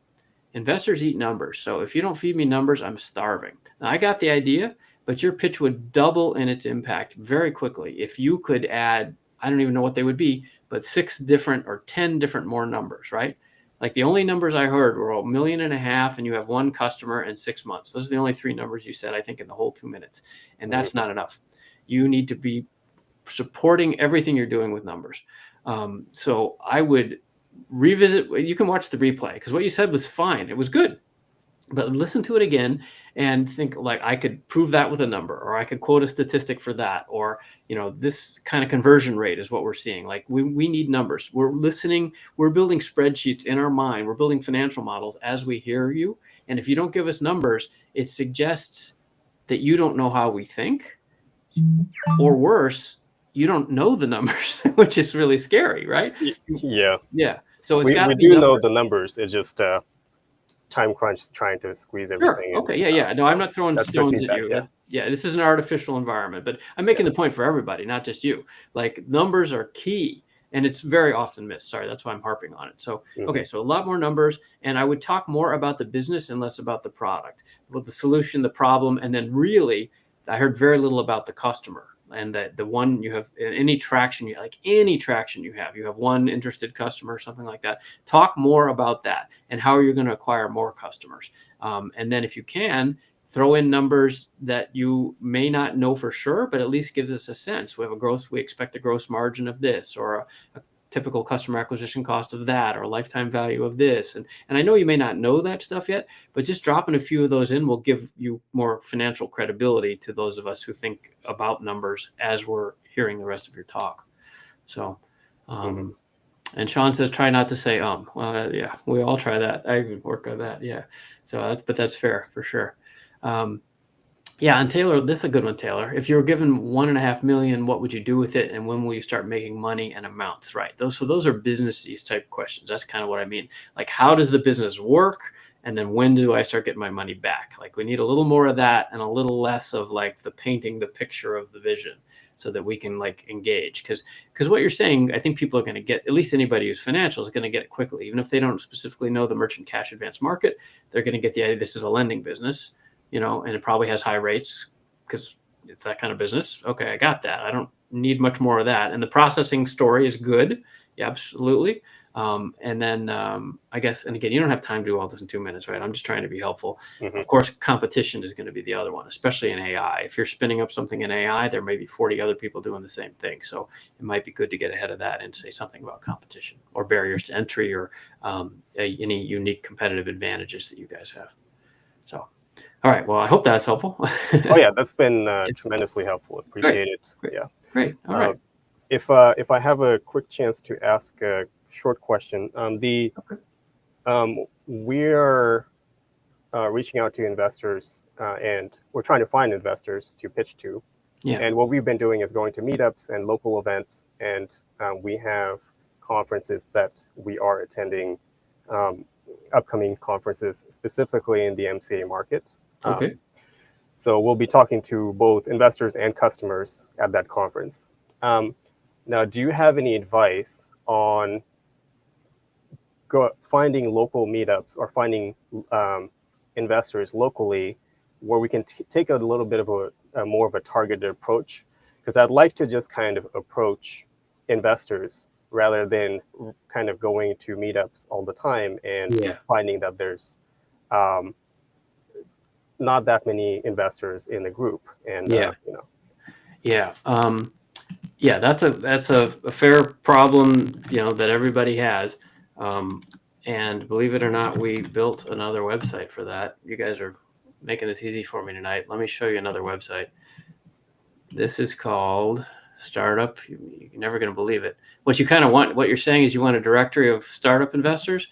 Investors eat numbers. So if you don't feed me numbers, I'm starving. Now, I got the idea, but your pitch would double in its impact very quickly if you could add, I don't even know what they would be, but 6 different or 10 different more numbers, right? Like the only numbers I heard were $1.5 million and you have 1 customer in 6 months. Those are the only 3 numbers you said, I think, in the whole 2 minutes. And that's not enough. You need to be supporting everything you're doing with numbers. So I would revisit. You can watch the replay because what you said was fine. It was good. But listen to it again and think like I could prove that with a number, or I could quote a statistic for that, or this kind of conversion rate is what we're seeing. Like we need numbers. We're listening. We're building spreadsheets in our mind. We're building financial models as we hear you. And if you don't give us numbers, it suggests that you don't know how we think, or worse, you don't know the numbers, which is really scary, right? Yeah. Yeah. So it's we got to do be know numbers. the numbers. It's just time crunch trying to squeeze everything in. Okay. Yeah. No, I'm not throwing that's stones at feedback, you. yeah. This is an artificial environment, but I'm making the point for everybody, not just you. Like numbers are key, and it's very often missed. Sorry, that's why I'm harping on it. So, okay, so a lot more numbers, and I would talk more about the business and less about the product, with the solution, the problem, and then really, I heard very little about the customer. And that the one you have any traction you have one interested customer or something like that. Talk more about that and how you're going to acquire more customers. And then if you can, throw in numbers that you may not know for sure, but at least gives us a sense. We expect a gross margin of this, or a typical customer acquisition cost of that, or lifetime value of this. And I know you may not know that stuff yet, but just dropping a few of those in will give you more financial credibility to those of us who think about numbers as we're hearing the rest of your talk. So, and Sean says, try not to say, well, yeah, we all try that. I would work on that. Yeah. So that's fair for sure. Yeah, and Taylor, this is a good one, Taylor. If you were given $1.5 million, what would you do with it, and when will you start making money and amounts? Right. Those are business-y type questions. That's kind of what I mean. Like, how does the business work, and then when do I start getting my money back? Like, we need a little more of that and a little less of like the painting the picture of the vision, so that we can like engage. Because what you're saying, I think people are going to get, at least anybody who's financial is going to get it quickly, even if they don't specifically know the merchant cash advance market. They're going to get the idea this is a lending business. And it probably has high rates because it's that kind of business. Okay, I got that. I don't need much more of that. And the processing story is good. Yeah, absolutely. And then I guess, and again, you don't have time to do all this in 2 minutes, right? I'm just trying to be helpful. Of course, competition is going to be the other one, especially in AI. If you're spinning up something in AI, there may be 40 other people doing the same thing. So it might be good to get ahead of that and say something about competition or barriers to entry, or any unique competitive advantages that you guys have. So. All right. Well, I hope that's helpful. Oh yeah, that's been tremendously helpful. Appreciate it. Great. Yeah. Great. All right. If I have a quick chance to ask a short question, we're reaching out to investors and we're trying to find investors to pitch to. Yeah. And what we've been doing is going to meetups and local events, and we have conferences that we are attending, upcoming conferences specifically in the MCA market. Okay. So we'll be talking to both investors and customers at that conference. Now, do you have any advice on finding local meetups or finding investors locally where we can take a little bit of a more of a targeted approach? Because I'd like to just kind of approach investors rather than kind of going to meetups all the time and finding that there's not that many investors in the group. And that's a fair problem, that everybody has. And believe it or not, we built another website for that. You guys are making this easy for me tonight. Let me show you another website. This is called Startup. You're never going to believe it. What you kind of want, what you're saying is you want a directory of startup investors.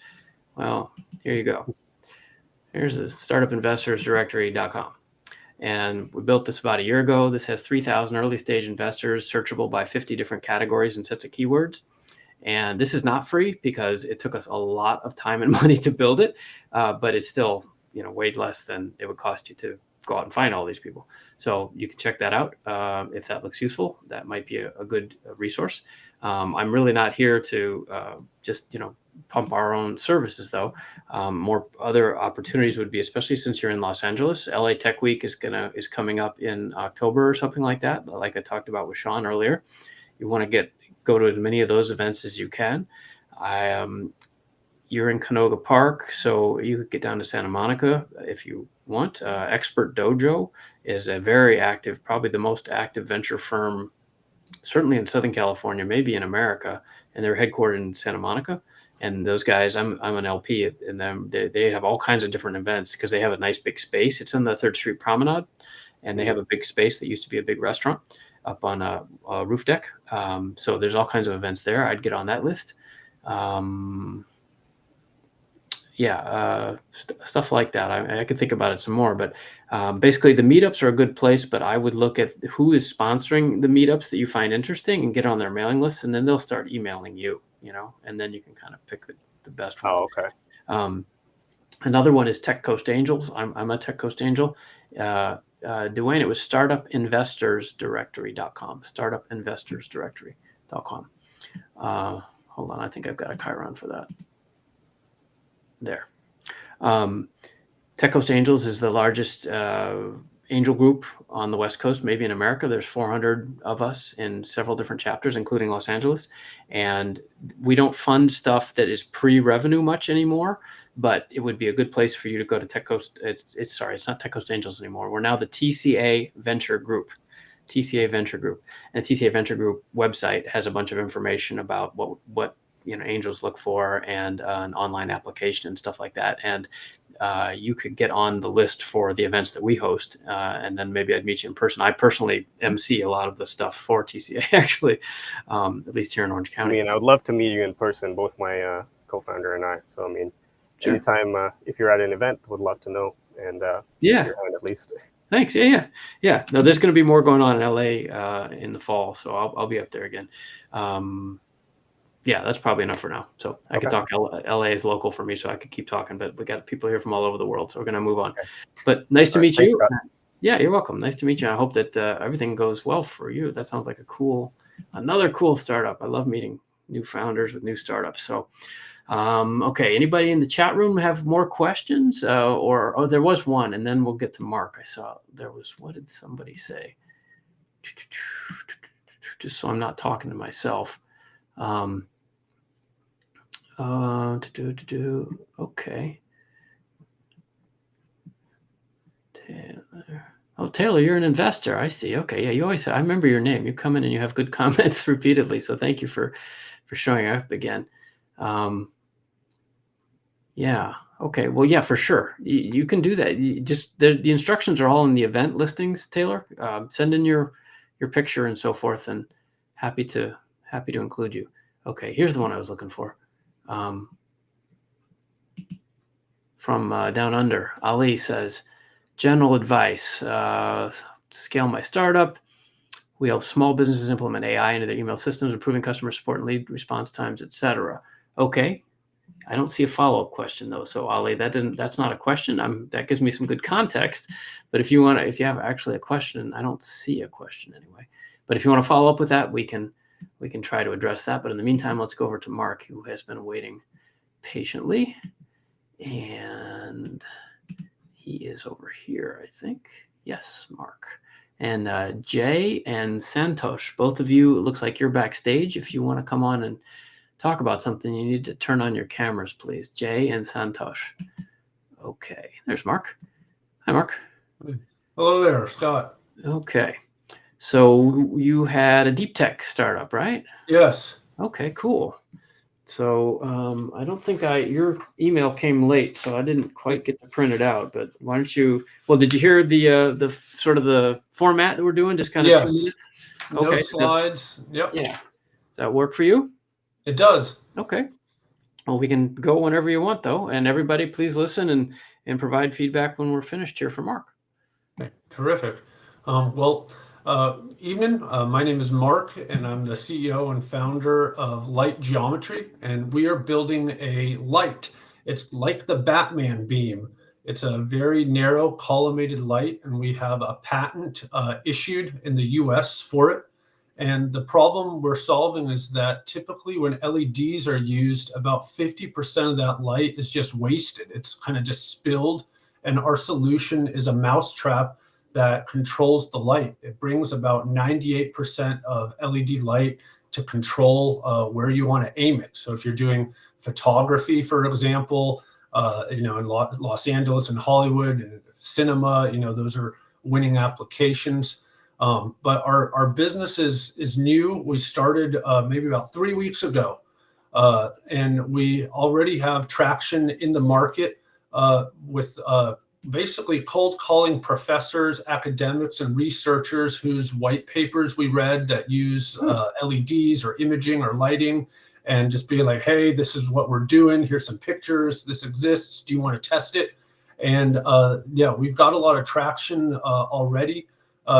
Well, here you go. Here's the startupinvestorsdirectory.com. And we built this about a year ago. This has 3,000 early stage investors, searchable by 50 different categories and sets of keywords. And this is not free because it took us a lot of time and money to build it, but it's still, way less than it would cost you to go out and find all these people. So you can check that out if that looks useful. That might be a good resource. I'm really not here to just pump our own services, though. More other opportunities would be, especially since you're in Los Angeles. LA Tech Week is coming up in October or something like that. Like I talked about with Sean earlier, you want to go to as many of those events as you can. You're in Canoga Park, so you could get down to Santa Monica if you want. Expert Dojo is a very active, probably the most active venture firm, certainly in Southern California, maybe in America, and they're headquartered in Santa Monica. And those guys, I'm an LP in them. They have all kinds of different events because they have a nice big space. It's on the 3rd Street Promenade, and they have a big space that used to be a big restaurant up on a roof deck. So there's all kinds of events there. I'd get on that list. Stuff like that. I could think about it some more, but basically the meetups are a good place, but I would look at who is sponsoring the meetups that you find interesting and get on their mailing list, and then they'll start emailing you, and then you can kind of pick the best ones. Oh, okay. Another one is Tech Coast Angels. I'm a Tech Coast Angel. Dwayne, it was startupinvestorsdirectory.com, startupinvestorsdirectory.com. Hold on. I think I've got a Chiron for that. There. Tech Coast Angels is the largest angel group on the West Coast, maybe in America. There's 400 of us in several different chapters, including Los Angeles. And we don't fund stuff that is pre-revenue much anymore, but it would be a good place for you to go to Tech Coast. It's not Tech Coast Angels anymore. We're now the TCA Venture Group. TCA Venture Group. And the TCA Venture Group website has a bunch of information about what angels look for and an online application and stuff like that. And you could get on the list for the events that we host. And then maybe I'd meet you in person. I personally MC a lot of the stuff for TCA, actually, at least here in Orange County. I would love to meet you in person, both my co-founder and I. So, sure. Anytime if you're at an event, would love to know. And your hand at least. Thanks. Yeah. No, there's going to be more going on in LA in the fall. So I'll be up there again. That's probably enough for now. So I could talk. LA is local for me, so I could keep talking, but we got people here from all over the world, so we're going to move on. Okay. But nice to meet you. Scott. Yeah, you're welcome. Nice to meet you. I hope that everything goes well for you. That sounds like another cool startup. I love meeting new founders with new startups. So, okay. Anybody in the chat room have more questions? Or there was one, and then we'll get to Mark. I saw there was. What did somebody say? Just so I'm not talking to myself. Okay. Taylor, you're an investor. I see. Okay. Yeah. You always, I remember your name. You come in and you have good comments repeatedly. So thank you for showing up again. Okay. Well, yeah, for sure. You can do that. The instructions are all in the event listings, Taylor. Send in your picture and so forth, and happy to include you. Okay. Here's the one I was looking for. From down under, Ali says, general advice, scale my startup. We help small businesses implement AI into their email systems, improving customer support and lead response times, etc. Okay. I don't see a follow-up question though. So Ali, that's not a question. That gives me some good context. But if you have actually a question, I don't see a question anyway. But if you want to follow up with that, we can try to address that. But in the meantime, let's go over to Mark, who has been waiting patiently. And he is over here, I think. Yes, Mark. And Jay and Santosh, both of you, it looks like you're backstage. If you want to come on and talk about something, you need to turn on your cameras, please. Jay and Santosh. Okay, there's Mark. Hi, Mark. Hello there, Scott. Okay, so you had a deep tech startup, right? Yes. Okay, cool. So I don't think your email came late, so I didn't quite get to print it out. But why don't you? Well, did you hear the sort of the format that we're doing? Just kind of 2 minutes. No Okay, slides. Yep. Yeah. Does that work for you? It does. Okay. Well, we can go whenever you want, though. And everybody, please listen and provide feedback when we're finished here for Mark. Okay, terrific. Evening. My name is Mark, and I'm the CEO and founder of Light Geometry, and we are building a light. It's like the Batman beam. It's a very narrow collimated light, and we have a patent issued in the US for it. And the problem we're solving is that typically when LEDs are used, about 50% of that light is just wasted. It's kind of just spilled. And our solution is a mousetrap that controls the light. It brings about 98% of LED light to control where you want to aim it. So if you're doing photography, for example, in Los Angeles and Hollywood and cinema, those are winning applications. But our business is new. We started maybe about 3 weeks ago, and we already have traction in the market with basically cold calling professors, academics, and researchers whose white papers we read that use LEDs or imaging or lighting, and just being like, hey, this is what we're doing. Here's some pictures. This exists. Do you want to test it? And we've got a lot of traction already.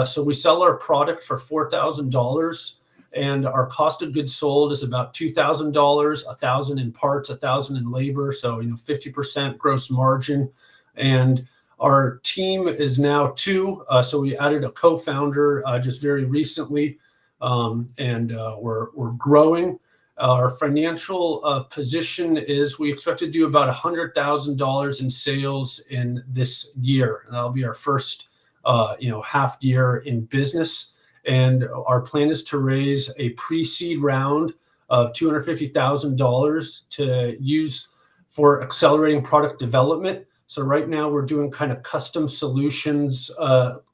So we sell our product for $4,000, and our cost of goods sold is about $2,000, $1,000 in parts, $1,000 in labor. So 50% gross margin, and our team is now 2. So we added a co-founder just very recently, and we're growing. Our financial position is we expect to do about $100,000 in sales in this year. And that'll be our first half year in business. And our plan is to raise a pre-seed round of $250,000 to use for accelerating product development. So right now we're doing kind of custom solutions,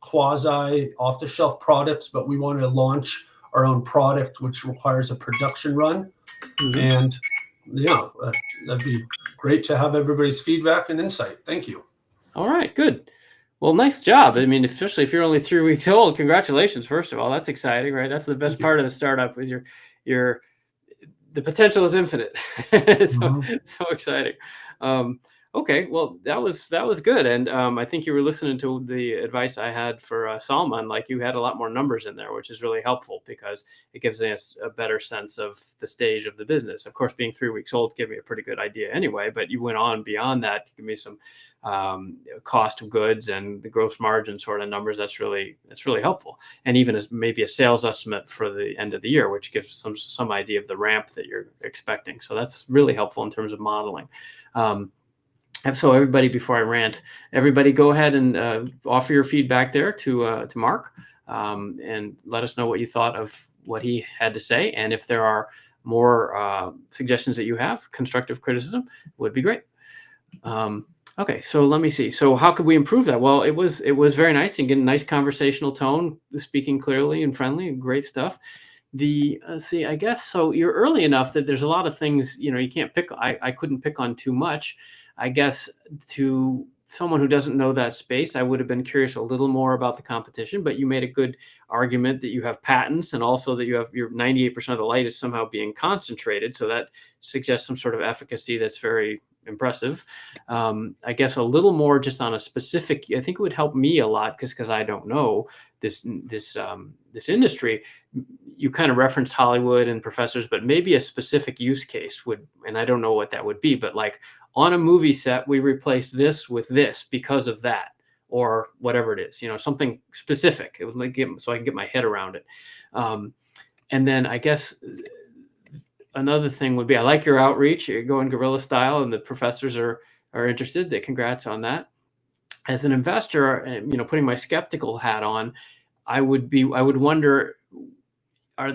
quasi off-the-shelf products, but we want to launch our own product, which requires a production run. Mm-hmm. And that'd be great to have everybody's feedback and insight. Thank you. All right, good. Well, nice job. I mean, especially if you're only 3 weeks old, congratulations. First of all, that's exciting, right? That's the best part of the startup is the potential is infinite. So exciting. Okay, well, that was good. And I think you were listening to the advice I had for Salman. Like, you had a lot more numbers in there, which is really helpful because it gives us a better sense of the stage of the business. Of course, being 3 weeks old gave me a pretty good idea anyway, but you went on beyond that to give me some cost of goods and the gross margin sort of numbers. That's really helpful. And even as maybe a sales estimate for the end of the year, which gives some idea of the ramp that you're expecting. So that's really helpful in terms of modeling. So everybody, before I rant, everybody go ahead and offer your feedback there to Mark, and let us know what you thought of what he had to say. And if there are more suggestions that you have, constructive criticism would be great. Okay, so let me see. So how could we improve that? Well, it was very nice and getting a nice conversational tone, speaking clearly and friendly, great stuff. I guess so. You're early enough that there's a lot of things you can't pick. I couldn't pick on too much. I guess to someone who doesn't know that space, I would have been curious a little more about the competition, but you made a good argument that you have patents and also that you have your 98% of the light is somehow being concentrated. So that suggests some sort of efficacy that's very impressive. I guess a little more just on a specific, I think it would help me a lot because I don't know this industry. You kind of referenced Hollywood and professors, but maybe a specific use case would, and I don't know what that would be, but like on a movie set, we replace this with this because of that, or whatever it is, something specific. It would like so I can get my head around it. And then I guess another thing would be, I like your outreach. You're going guerrilla style, and the professors are interested. Congrats on that. As an investor, putting my skeptical hat on, I would wonder, are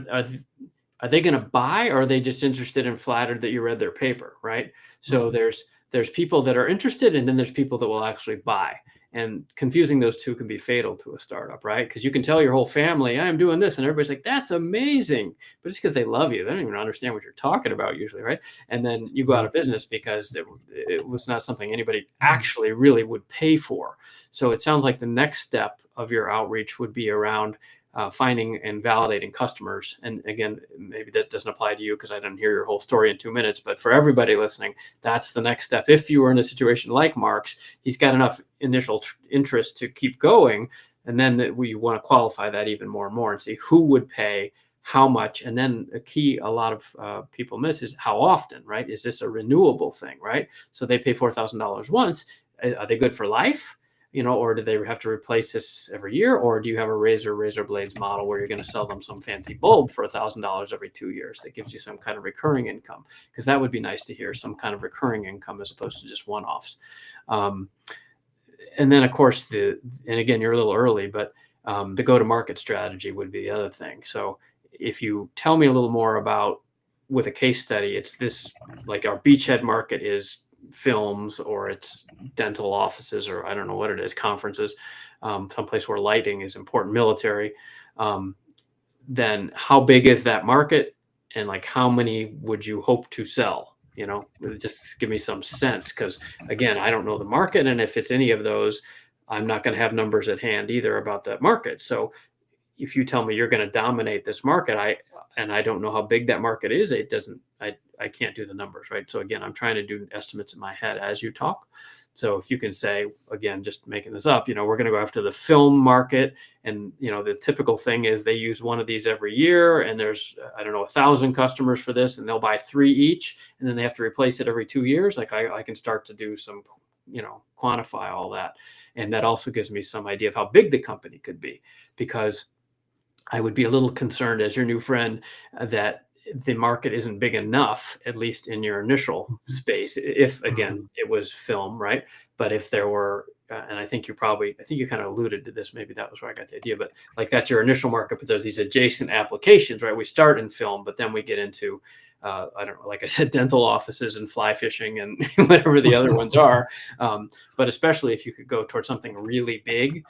they going to buy, or are they just interested and flattered that you read their paper, right? So there's people that are interested, and then there's people that will actually buy. And confusing those two can be fatal to a startup, right? Because you can tell your whole family, I'm doing this, and everybody's like, that's amazing. But it's because they love you. They don't even understand what you're talking about usually, right? And then you go out of business because it was not something anybody actually really would pay for. So it sounds like the next step of your outreach would be around finding and validating customers. And again, maybe that doesn't apply to you because I didn't hear your whole story in 2 minutes, but for everybody listening, that's the next step. If you were in a situation like Mark's, he's got enough initial interest to keep going. And then we want to qualify that even more and more and see who would pay, how much. And then a key a lot of people miss is how often, right? Is this a renewable thing, right? So they pay $4,000 once. Are they good for life? Or do they have to replace this every year? Or do you have a razor blades model where you're going to sell them some fancy bulb for $1,000 every 2 years that gives you some kind of recurring income? Because that would be nice to hear, some kind of recurring income as opposed to just one-offs. And then, of course, and again, you're a little early, but the go-to-market strategy would be the other thing. So if you tell me a little more about, with a case study, it's this, like our beachhead market is films, or it's dental offices, or I don't know what it is, conferences, someplace where lighting is important, military, then how big is that market? And like, how many would you hope to sell? Just give me some sense. Because again, I don't know the market. And if it's any of those, I'm not going to have numbers at hand either about that market. So if you tell me you're going to dominate this market, I don't know how big that market is, I can't do the numbers, right? So again, I'm trying to do estimates in my head as you talk. So if you can say, again, just making this up, we're going to go after the film market, and the typical thing is they use one of these every year, and there's 1,000 customers for this, and they'll buy 3 each, and then they have to replace it every 2 years. Like I can start to do some, quantify all that, and that also gives me some idea of how big the company could be, because I would be a little concerned as your new friend that the market isn't big enough, at least in your initial space. If again, it was film, right? But if there were, and I think you kind of alluded to this, maybe that was where I got the idea, but like that's your initial market, but there's these adjacent applications, right? We start in film, but then we get into, I don't know, like I said, dental offices and fly fishing and whatever the other ones are. But especially if you could go towards something really big,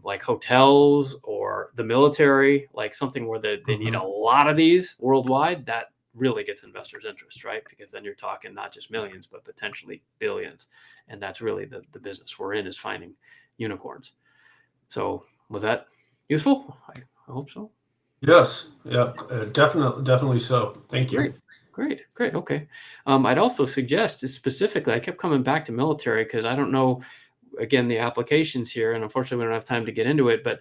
like hotels or the military, like something where they need a lot of these worldwide, that really gets investors' interest, right? Because then you're talking not just millions, but potentially billions. And that's really the business we're in, is finding unicorns. So was that useful? I hope so. Yes. Yeah, definitely so. Thank you. Great. Okay. I'd also suggest specifically, I kept coming back to military because I don't know, again, the applications here, and unfortunately we don't have time to get into it, but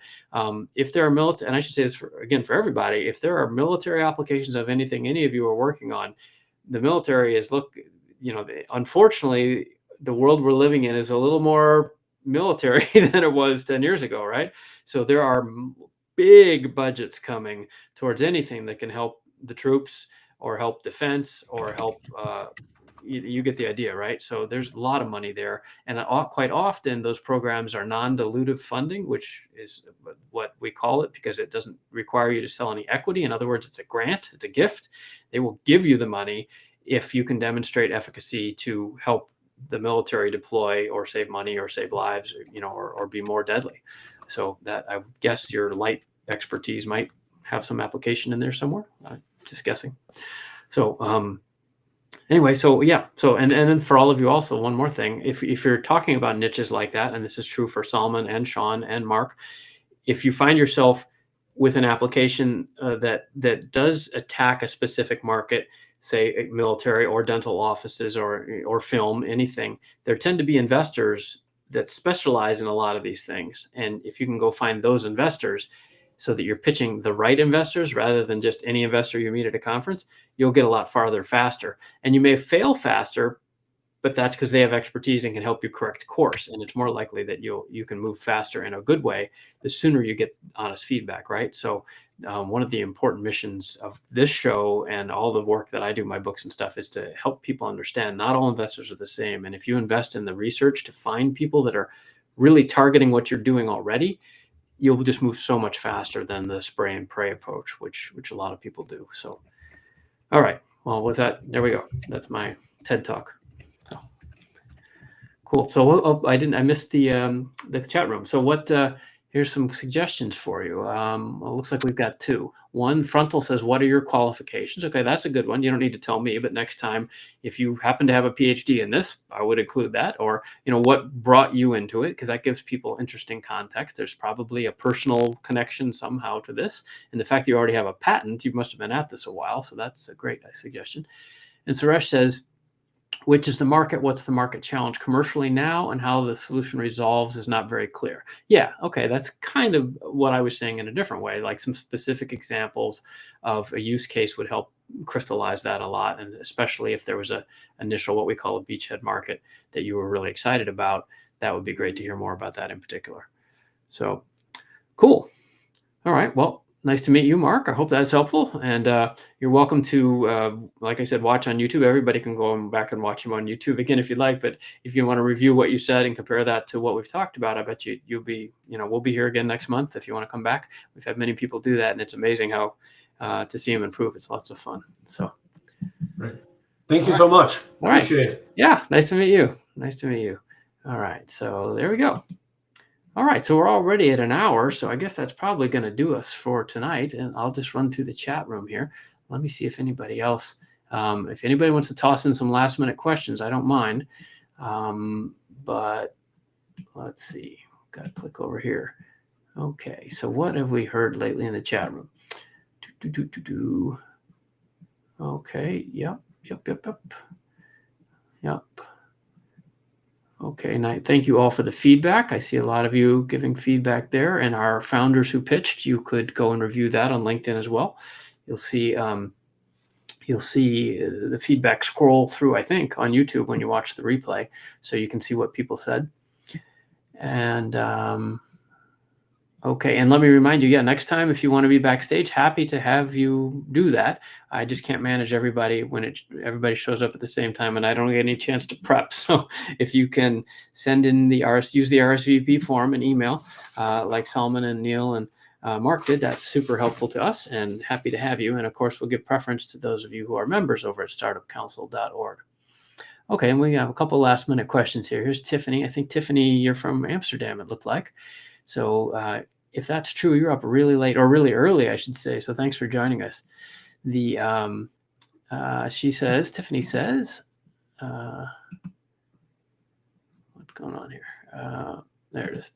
if there are military, and I should say this for everybody, if there are military applications of anything any of you are working on, the military is, unfortunately, the world we're living in is a little more military than it was 10 years ago, right? So there are big budgets coming towards anything that can help the troops or help defense or help you get the idea, right? So there's a lot of money there. And quite often those programs are non-dilutive funding, which is what we call it, because it doesn't require you to sell any equity. In other words, it's a grant, it's a gift. They will give you the money if you can demonstrate efficacy to help the military deploy or save money or save lives, or be more deadly. So that, I guess your light expertise might have some application in there somewhere. Just guessing. So, anyway, and then for all of you also, one more thing, if you're talking about niches like that, and this is true for Salman and Sean and Mark, if you find yourself with an application that does attack a specific market, say military or dental offices or film, anything, there tend to be investors that specialize in a lot of these things. And if you can go find those investors so that you're pitching the right investors rather than just any investor you meet at a conference, you'll get a lot farther faster. And you may fail faster, but that's because they have expertise and can help you correct course. And it's more likely that you can move faster in a good way the sooner you get honest feedback, right? So one of the important missions of this show and all the work that I do, my books and stuff, is to help people understand not all investors are the same. And if you invest in the research to find people that are really targeting what you're doing already, you'll just move so much faster than the spray and pray approach, which a lot of people do. So, all right. Well, with that, there we go. That's my TED Talk. So, cool. So I missed the chat room. So here's some suggestions for you. Well, it looks like we've got two. One, Frontal says, what are your qualifications? Okay, that's a good one. You don't need to tell me, but next time, if you happen to have a PhD in this, I would include that. Or, what brought you into it? Because that gives people interesting context. There's probably a personal connection somehow to this. And the fact that you already have a patent, you must have been at this a while. So that's a great suggestion. And Suresh says, which is the market? What's the market challenge commercially now, and how the solution resolves is not very clear. Yeah, okay, that's kind of what I was saying in a different way. Like some specific examples of a use case would help crystallize that a lot, and especially if there was a initial, what we call a beachhead market that you were really excited about, that would be great to hear more about that in particular. So, cool. All right, well, nice to meet you, Mark. I hope that's helpful. And you're welcome to, like I said, watch on YouTube. Everybody can go back and watch them on YouTube again if you'd like. But if you want to review what you said and compare that to what we've talked about, I bet you'll be, we'll be here again next month if you want to come back. We've had many people do that, and it's amazing how to see them improve. It's lots of fun. So, Right. Thank you so much. Appreciate it. Yeah, nice to meet you. Nice to meet you. All right, so there we go. All right, so we're already at an hour, so I guess that's probably going to do us for tonight. And I'll just run through the chat room here. Let me see if anybody else, if anybody wants to toss in some last minute questions, I don't mind. But let's see, got to click over here. Okay, so what have we heard lately in the chat room? Okay, yep. Okay, thank you all for the feedback. I see a lot of you giving feedback there, and our founders who pitched, you could go and review that on LinkedIn as well. You'll see the feedback scroll through, I think, on YouTube when you watch the replay, so you can see what people said. And okay, and let me remind you, next time, if you want to be backstage, happy to have you do that. I just can't manage everybody when everybody shows up at the same time, and I don't get any chance to prep. So if you can send in use the RSVP form and email, like Salman and Neil and Mark did, that's super helpful to us, and happy to have you. And of course, we'll give preference to those of you who are members over at startupcouncil.org. Okay, and we have a couple last minute questions here. Here's Tiffany. I think, Tiffany, you're from Amsterdam, it looked like. So if that's true, you're up really late, or really early, I should say. So thanks for joining us. Tiffany says, what's going on here? There it is.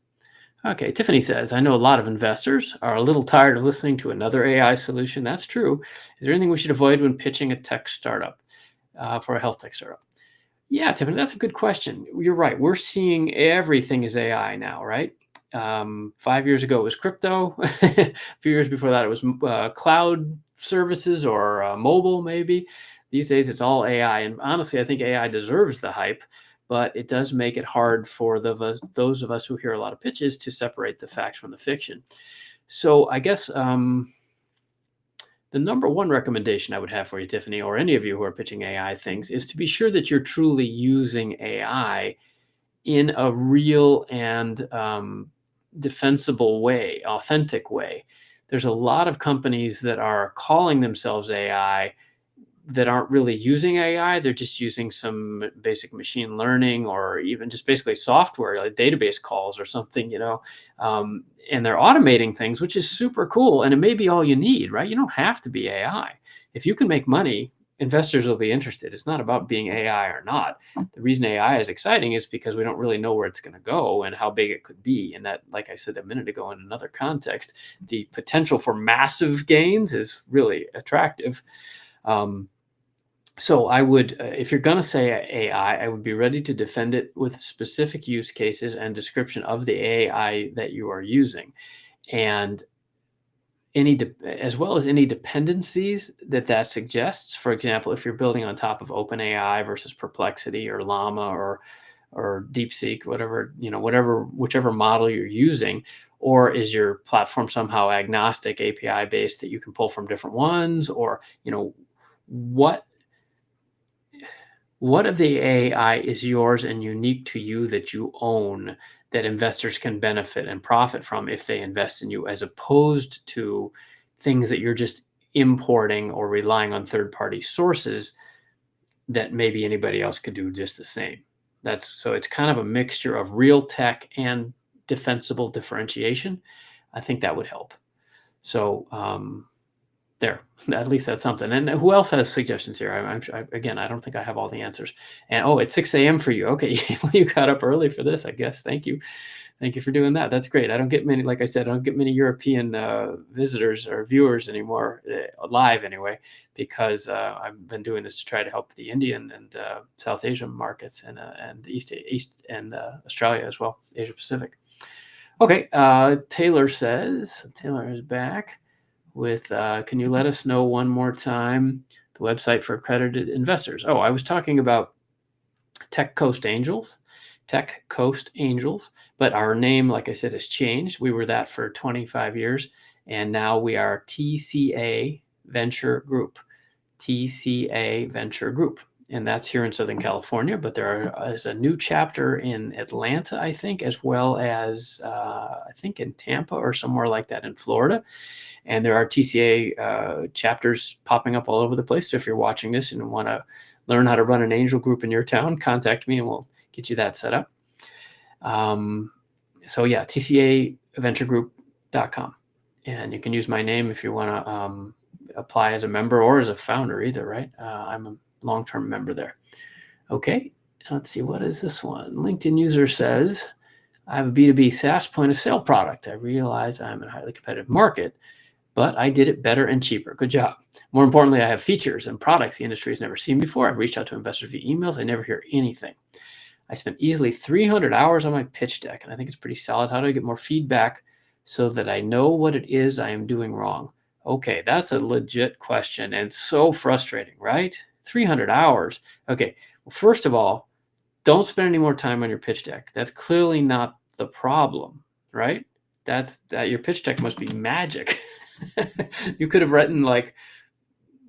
Okay, Tiffany says, I know a lot of investors are a little tired of listening to another AI solution. That's true. Is there anything we should avoid when pitching a tech startup for a health tech startup? Yeah, Tiffany, that's a good question. You're right. We're seeing everything is AI now, right? 5 years ago, it was crypto. A few years before that, it was cloud services or mobile, maybe. These days, it's all AI. And honestly, I think AI deserves the hype, but it does make it hard for those of us who hear a lot of pitches to separate the facts from the fiction. So I guess the number one recommendation I would have for you, Tiffany, or any of you who are pitching AI things, is to be sure that you're truly using AI in a real and defensible way, authentic way. There's a lot of companies that are calling themselves AI that aren't really using AI. They're just using some basic machine learning, or even just basically software, like database calls or something, and they're automating things, which is super cool. And it may be all you need, right? You don't have to be AI. If you can make money, investors will be interested. It's not about being AI or not. The reason AI is exciting is because we don't really know where it's going to go and how big it could be. And that, like I said a minute ago in another context, the potential for massive gains is really attractive. So I would, if you're going to say AI, I would be ready to defend it with specific use cases and description of the AI that you are using, and as well as any dependencies that suggests. For example, if you're building on top of OpenAI versus Perplexity or Llama or DeepSeek, whichever model you're using, or is your platform somehow agnostic, API based, that you can pull from different ones, or what of the AI is yours and unique to you that you own, that investors can benefit and profit from if they invest in you, as opposed to things that you're just importing or relying on third-party sources that maybe anybody else could do just the same. So it's kind of a mixture of real tech and defensible differentiation. I think that would help. So there, at least that's something. And who else has suggestions here? Again, I don't think I have all the answers. And it's 6 a.m. for you. Okay, you got up early for this, I guess. Thank you for doing that. That's great. I don't get many, like I said, I don't get many European visitors or viewers anymore, live anyway, because I've been doing this to try to help the Indian and South Asian markets and East and Australia as well, Asia Pacific. Okay, Taylor is back with, can you let us know one more time the website for accredited investors? Oh, I was talking about Tech Coast Angels, but our name, like I said, has changed. We were that for 25 years, and now we are TCA Venture Group, and that's here in Southern California, but there is a new chapter in Atlanta, I think, as well as I think in Tampa or somewhere like that in Florida. And there are TCA chapters popping up all over the place. So if you're watching this and want to learn how to run an angel group in your town, contact me and we'll get you that set up. So yeah, TCAventuregroup.com. And you can use my name if you want to apply as a member or as a founder either, right? I'm a long-term member there. Okay, let's see, what is this one? LinkedIn user says, I have a B2B SaaS point of sale product. I realize I'm in a highly competitive market, but I did it better and cheaper. Good job. More importantly, I have features and products the industry has never seen before. I've reached out to investors via emails. I never hear anything. I spent easily 300 hours on my pitch deck, and I think it's pretty solid. How do I get more feedback so that I know what it is I am doing wrong? Okay, that's a legit question and so frustrating, right? 300 hours. Okay, well, first of all, don't spend any more time on your pitch deck. That's clearly not the problem, right? That your pitch deck must be magic. You could have written like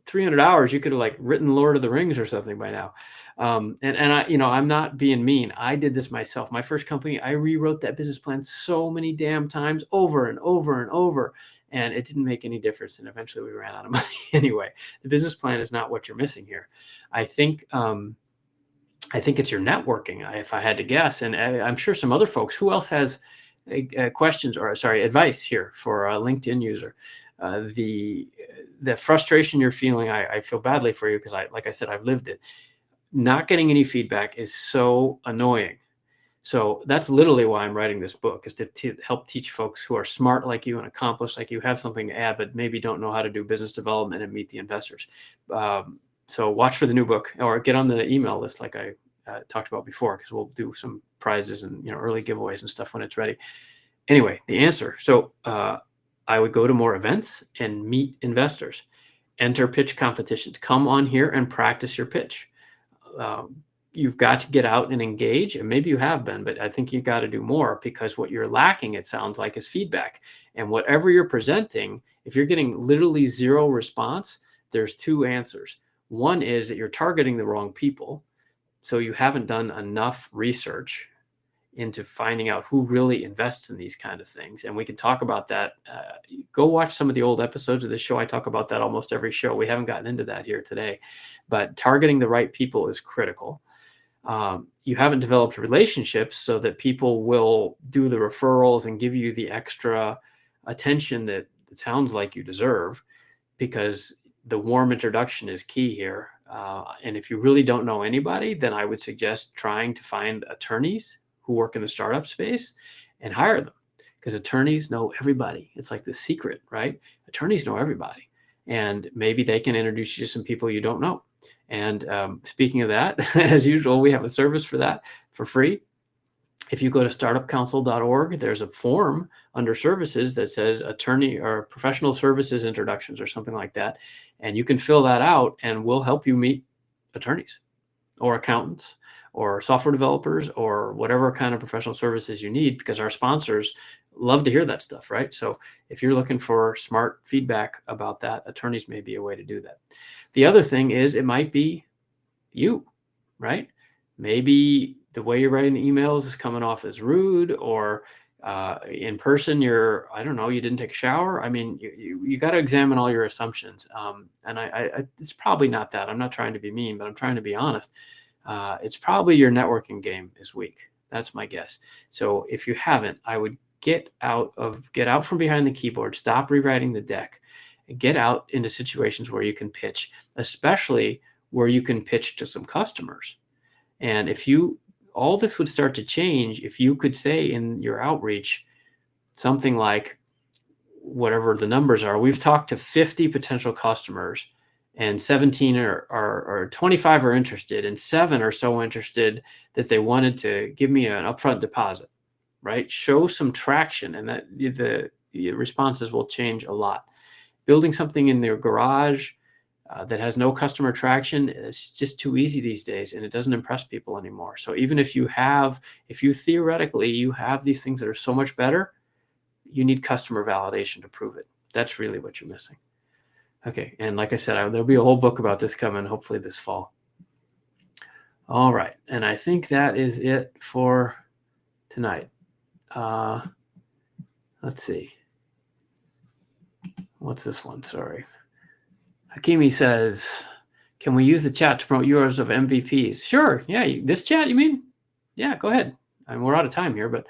300 hours. You could have like written Lord of the Rings or something by now. And I, I'm not being mean. I did this myself. My first company, I rewrote that business plan so many damn times, over and over and over, and it didn't make any difference. And eventually we ran out of money anyway. The business plan is not what you're missing here. I think it's your networking, if I had to guess. And I'm sure some other folks, who else has questions or advice here for a LinkedIn user? The frustration you're feeling, I feel badly for you, because like I said, I've lived it. Not getting any feedback is so annoying. So that's literally why I'm writing this book, is to help teach folks who are smart like you and accomplished like you, have something to add, but maybe don't know how to do business development and meet the investors. So watch for the new book, or get on the email list like I talked about before, because we'll do some prizes and early giveaways and stuff when it's ready. Anyway, the answer. So I would go to more events and meet investors, enter pitch competitions, come on here and practice your pitch. You've got to get out and engage, and maybe you have been, but I think you've got to do more, because what you're lacking, it sounds like, is feedback. And whatever you're presenting, if you're getting literally zero response, there's two answers. One is that you're targeting the wrong people. So you haven't done enough research into finding out who really invests in these kind of things. And we can talk about that. Go watch some of the old episodes of this show. I talk about that almost every show. We haven't gotten into that here today, but targeting the right people is critical. You haven't developed relationships so that people will do the referrals and give you the extra attention that it sounds like you deserve, because the warm introduction is key here. And if you really don't know anybody, then I would suggest trying to find attorneys who work in the startup space and hire them, because attorneys know everybody. It's like the secret, right? Attorneys know everybody, and maybe they can introduce you to some people you don't know. And speaking of that, as usual, we have a service for that for free. If you go to startupcouncil.org, there's a form under services that says attorney or professional services introductions or something like that. And you can fill that out and we'll help you meet attorneys or accountants or software developers or whatever kind of professional services you need, because our sponsors love to hear that stuff, right? So if you're looking for smart feedback about that, attorneys may be a way to do that. The other thing is it might be you, right? Maybe the way you're writing the emails is coming off as rude, or in person, I don't know, you didn't take a shower. I mean, you got to examine all your assumptions. And it's probably not that. I'm not trying to be mean, but I'm trying to be honest. It's probably your networking game is weak. That's my guess. So if you haven't, I would get out from behind the keyboard, stop rewriting the deck, and get out into situations where you can pitch, especially where you can pitch to some customers. And all this would start to change if you could say in your outreach something like, whatever the numbers are, we've talked to 50 potential customers and 17 or 25 are interested, and 7 are so interested that they wanted to give me an upfront deposit, right? Show some traction, and that the responses will change a lot. Building something in their garage that has no customer traction, it's just too easy these days, and it doesn't impress people anymore. So even if you theoretically have these things that are so much better, you need customer validation to prove it. That's really what you're missing. Okay, and like I said, there'll be a whole book about this coming, hopefully this fall. All right, and I think that is it for tonight. Let's see. What's this one? Sorry. Hakimi says, can we use the chat to promote yours of MVPs? Sure. Yeah. This chat, you mean? Yeah, go ahead. I mean, we're out of time here, but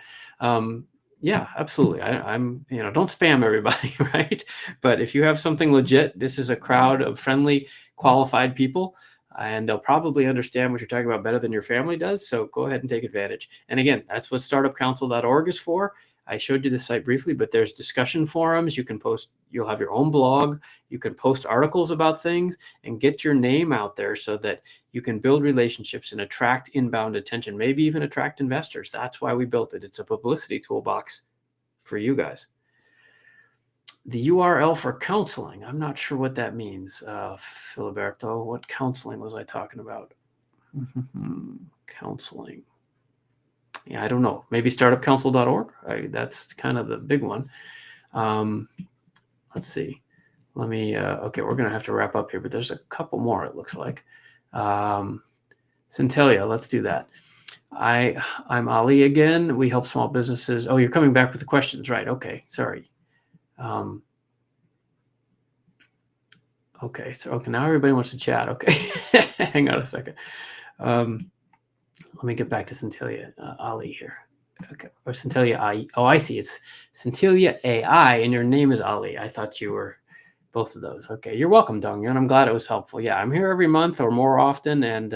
yeah, absolutely. I'm, don't spam everybody, right? But if you have something legit, this is a crowd of friendly, qualified people, and they'll probably understand what you're talking about better than your family does. So go ahead and take advantage. And again, that's what startupcouncil.org is for. I showed you the site briefly, but there's discussion forums. You can post, you'll have your own blog. You can post articles about things and get your name out there so that you can build relationships and attract inbound attention, maybe even attract investors. That's why we built it. It's a publicity toolbox for you guys. The URL for counseling. I'm not sure what that means. Filiberto, what counseling was I talking about? Counseling. Yeah, I don't know. Maybe startupcouncil.org. That's kind of the big one. Let's see. Let me, okay, we're going to have to wrap up here, but there's a couple more, it looks like. Centellia, let's do that. I'm Ali again. We help small businesses. Oh, you're coming back with the questions, right? Okay, sorry. Okay, so now everybody wants to chat. Okay, hang on a second. Let me get back to Centellia Ali here. Okay, or Centellia AI. Oh, I see. It's Centellia AI, and your name is Ali. I thought you were both of those. Okay, you're welcome, Dong-Yun. I'm glad it was helpful. Yeah, I'm here every month or more often, and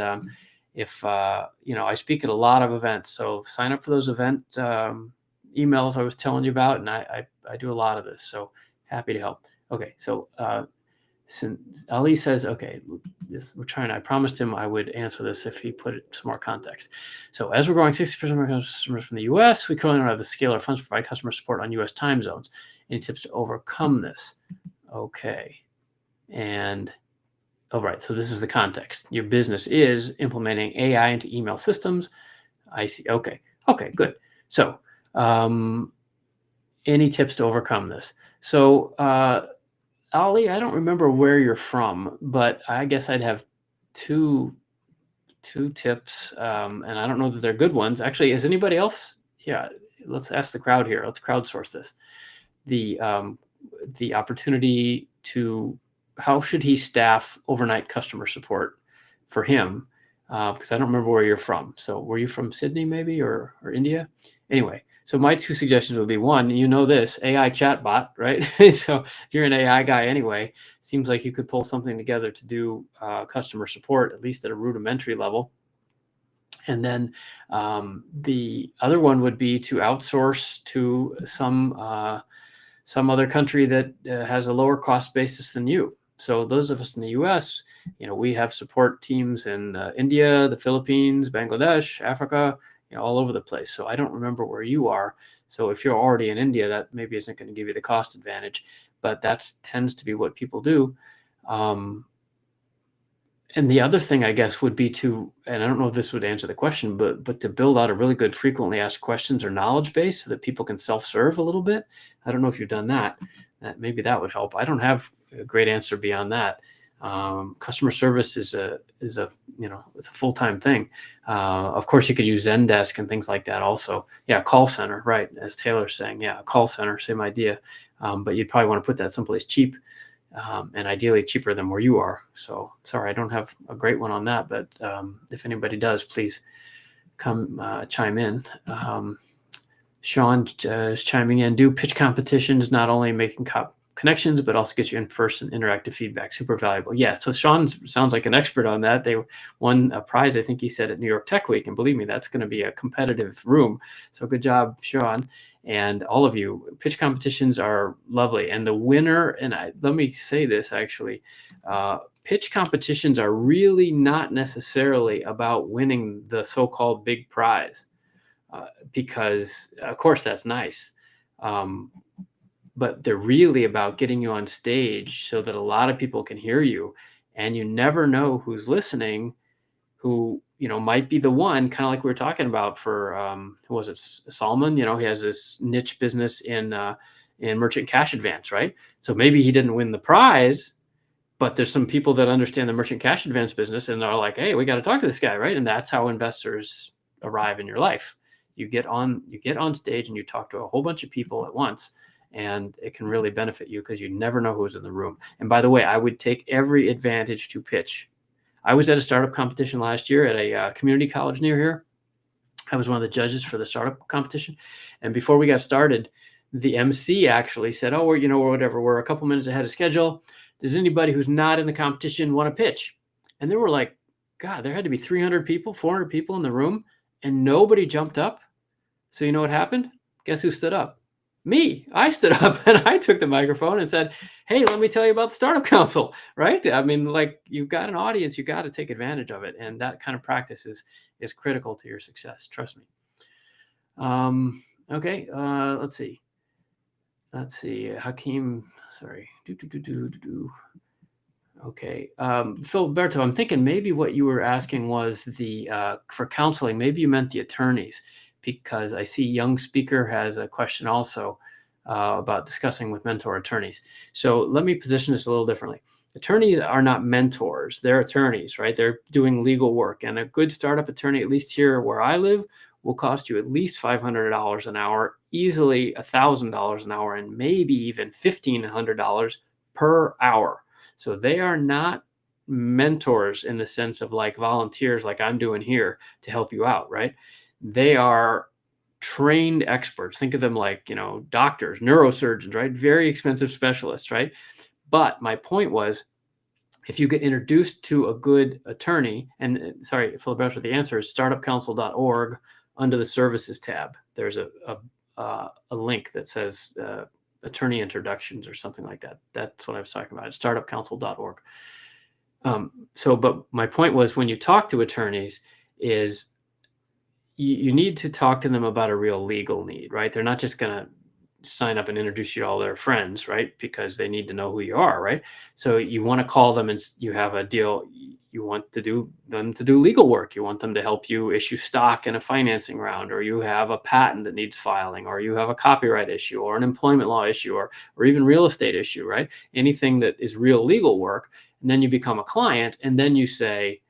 if I speak at a lot of events, so sign up for those event emails I was telling you about, and I do a lot of this. So happy to help. Okay, so. Ali says, okay, I promised him I would answer this if he put some more context. So as we're growing 60% of our customers from the US, we currently don't have the scale or funds to provide customer support on US time zones. Any tips to overcome this? Okay. And, all right, so this is the context. Your business is implementing AI into email systems. I see. Okay. Okay, good. So any tips to overcome this? So, Ali, I don't remember where you're from, but I guess I'd have two tips, and I don't know that they're good ones. Actually, is anybody else? Yeah, let's ask the crowd here. Let's crowdsource this. The opportunity to, how should he staff overnight customer support for him? Because I don't remember where you're from. So were you from Sydney maybe or India? Anyway. So my two suggestions would be, one, this AI chatbot, right? So if you're an AI guy anyway, seems like you could pull something together to do customer support, at least at a rudimentary level. And then the other one would be to outsource to some other country that has a lower cost basis than you. So those of us in the U.S., we have support teams in India, the Philippines, Bangladesh, Africa, all over the place. So I don't remember where you are. So if you're already in India, that maybe isn't going to give you the cost advantage, but that tends to be what people do. And the other thing, I guess, would be to, and I don't know if this would answer the question, but to build out a really good frequently asked questions or knowledge base so that people can self-serve a little bit. I don't know if you've done that. Maybe that would help. I don't have a great answer beyond that. Customer service is it's a full-time thing. Of course, you could use Zendesk and things like that also. Yeah, call center, right? As Taylor's saying, yeah, call center, same idea. But you'd probably want to put that someplace cheap. And ideally cheaper than where you are. So sorry, I don't have a great one on that, but if anybody does, please come chime in. Sean is chiming in. Do pitch competitions not only making connections, but also get you in-person interactive feedback? Super valuable. Yeah, so Sean sounds like an expert on that. They won a prize, I think he said, at New York Tech Week. And believe me, that's going to be a competitive room. So good job, Sean. And all of you, pitch competitions are lovely. And the winner, and let me say this actually, pitch competitions are really not necessarily about winning the so-called big prize, because of course that's nice. But they're really about getting you on stage so that a lot of people can hear you. And you never know who's listening, who might be the one, kind of like we were talking about for who was it, Salman? He has this niche business in merchant cash advance, right? So maybe he didn't win the prize, but there's some people that understand the merchant cash advance business and are like, hey, we got to talk to this guy, right? And that's how investors arrive in your life. You get on stage and you talk to a whole bunch of people at once, and it can really benefit you because you never know who's in the room. And by the way, I would take every advantage to pitch. I was at a startup competition last year at a community college near here. I was one of the judges for the startup competition. And before we got started, the MC actually said, oh, we're a couple minutes ahead of schedule. Does anybody who's not in the competition want to pitch? And there were like, God, there had to be 300 people, 400 people in the room, and nobody jumped up. So you know what happened? Guess who stood up? Me. I stood up and I took the microphone and said, hey, let me tell you about the Startup Council, right? I mean, like, you've got an audience, you got to take advantage of it. And that kind of practice is critical to your success. Trust me. Okay. Let's see. Hakeem, sorry. Okay. Philberto, I'm thinking maybe what you were asking was for counseling, maybe you meant the attorneys, because I see Young Speaker has a question also about discussing with mentor attorneys. So let me position this a little differently. Attorneys are not mentors, they're attorneys, right? They're doing legal work, and a good startup attorney, at least here where I live, will cost you at least $500 an hour, easily $1,000 an hour, and maybe even $1,500 per hour. So they are not mentors in the sense of like volunteers like I'm doing here to help you out, right? They are trained experts. Think of them like, doctors, neurosurgeons, right? Very expensive specialists, right? But my point was, if you get introduced to a good attorney, and sorry, Philibert, the answer is startupcouncil.org. Under the services tab, there's a link that says attorney introductions or something like that. That's what I was talking about. It's startupcouncil.org. But my point was, when you talk to attorneys, is you need to talk to them about a real legal need, right? They're not just going to sign up and introduce you to all their friends, right? Because they need to know who you are, right? So you want to call them and you have a deal. You want them to do legal work. You want them to help you issue stock in a financing round, or you have a patent that needs filing, or you have a copyright issue, or an employment law issue, or even real estate issue, right? Anything that is real legal work. And then you become a client, and then you say,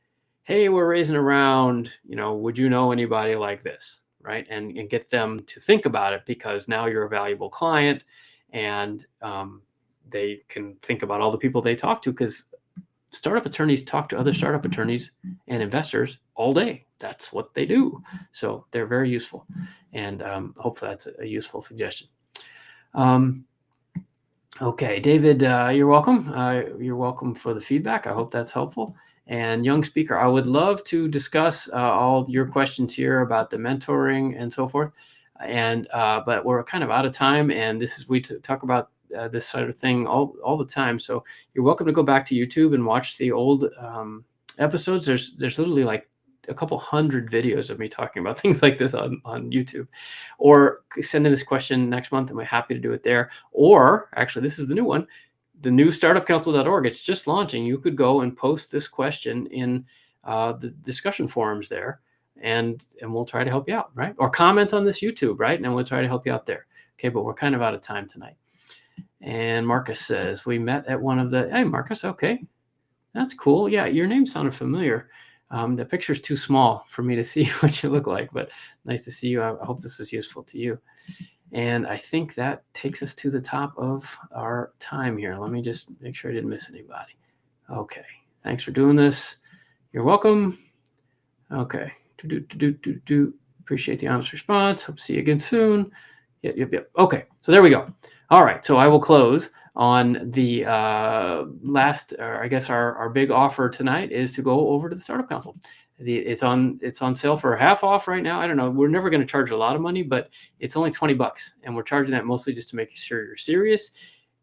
hey, we're raising around, would you know anybody like this, right? And get them to think about it, because now you're a valuable client, and they can think about all the people they talk to, because startup attorneys talk to other startup attorneys and investors all day. That's what they do. So they're very useful. And hopefully that's a useful suggestion. Okay, David, you're welcome. You're welcome for the feedback. I hope that's helpful. And Young Speaker, I would love to discuss all your questions here about the mentoring and so forth. And but we're kind of out of time. And we talk about this sort of thing all the time. So you're welcome to go back to YouTube and watch the old episodes. There's literally like a couple hundred videos of me talking about things like this on YouTube. Or send in this question next month and we're happy to do it there. Or actually, this is the new one, the new startupcouncil.org. It's just launching. You could go and post this question in the discussion forums there, and we'll try to help you out, right? Or comment on this YouTube, right? And we'll try to help you out there. Okay, but we're kind of out of time tonight. And Marcus says, we met at one of the, hey, Marcus, okay. That's cool. Yeah, your name sounded familiar. The picture's too small for me to see what you look like, but nice to see you. I hope this was useful to you. And I think that takes us to the top of our time here. Let me just make sure I didn't miss anybody. Okay, thanks for doing this. You're welcome. Okay, appreciate the honest response. Hope to see you again soon. Yep. Okay, so there we go. All right, so I will close on the last, or I guess our big offer tonight is to go over to the Startup Council. It's on sale for half off right now. I don't know. We're never going to charge a lot of money, but it's only $20, and we're charging that mostly just to make sure you're serious.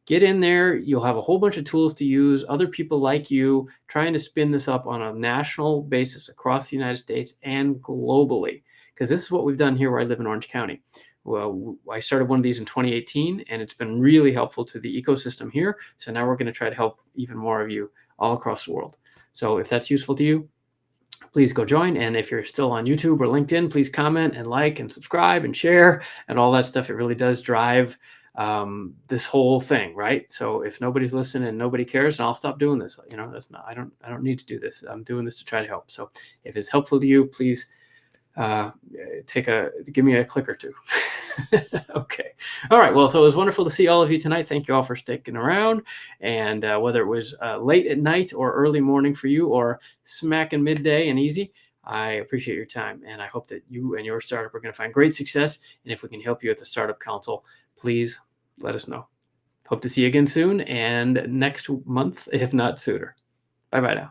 Get in there. You'll have a whole bunch of tools to use. Other people like you trying to spin this up on a national basis across the United States and globally, because this is what we've done here where I live in Orange County. Well, I started one of these in 2018, and it's been really helpful to the ecosystem here. So now we're going to try to help even more of you all across the world. So if that's useful to you, please go join. And if you're still on YouTube or LinkedIn, please comment and like and subscribe and share and all that stuff. It really does drive this whole thing, right? So if nobody's listening and nobody cares, then I'll stop doing this. You know, that's not, I don't need to do this. I'm doing this to try to help. So if it's helpful to you, please give me a click or two. Okay. All right. Well, so it was wonderful to see all of you tonight. Thank you all for sticking around. And whether it was late at night or early morning for you, or smack in midday and easy, I appreciate your time. And I hope that you and your startup are going to find great success. And if we can help you at the Startup Council, please let us know. Hope to see you again soon and next month, if not sooner. Bye-bye now.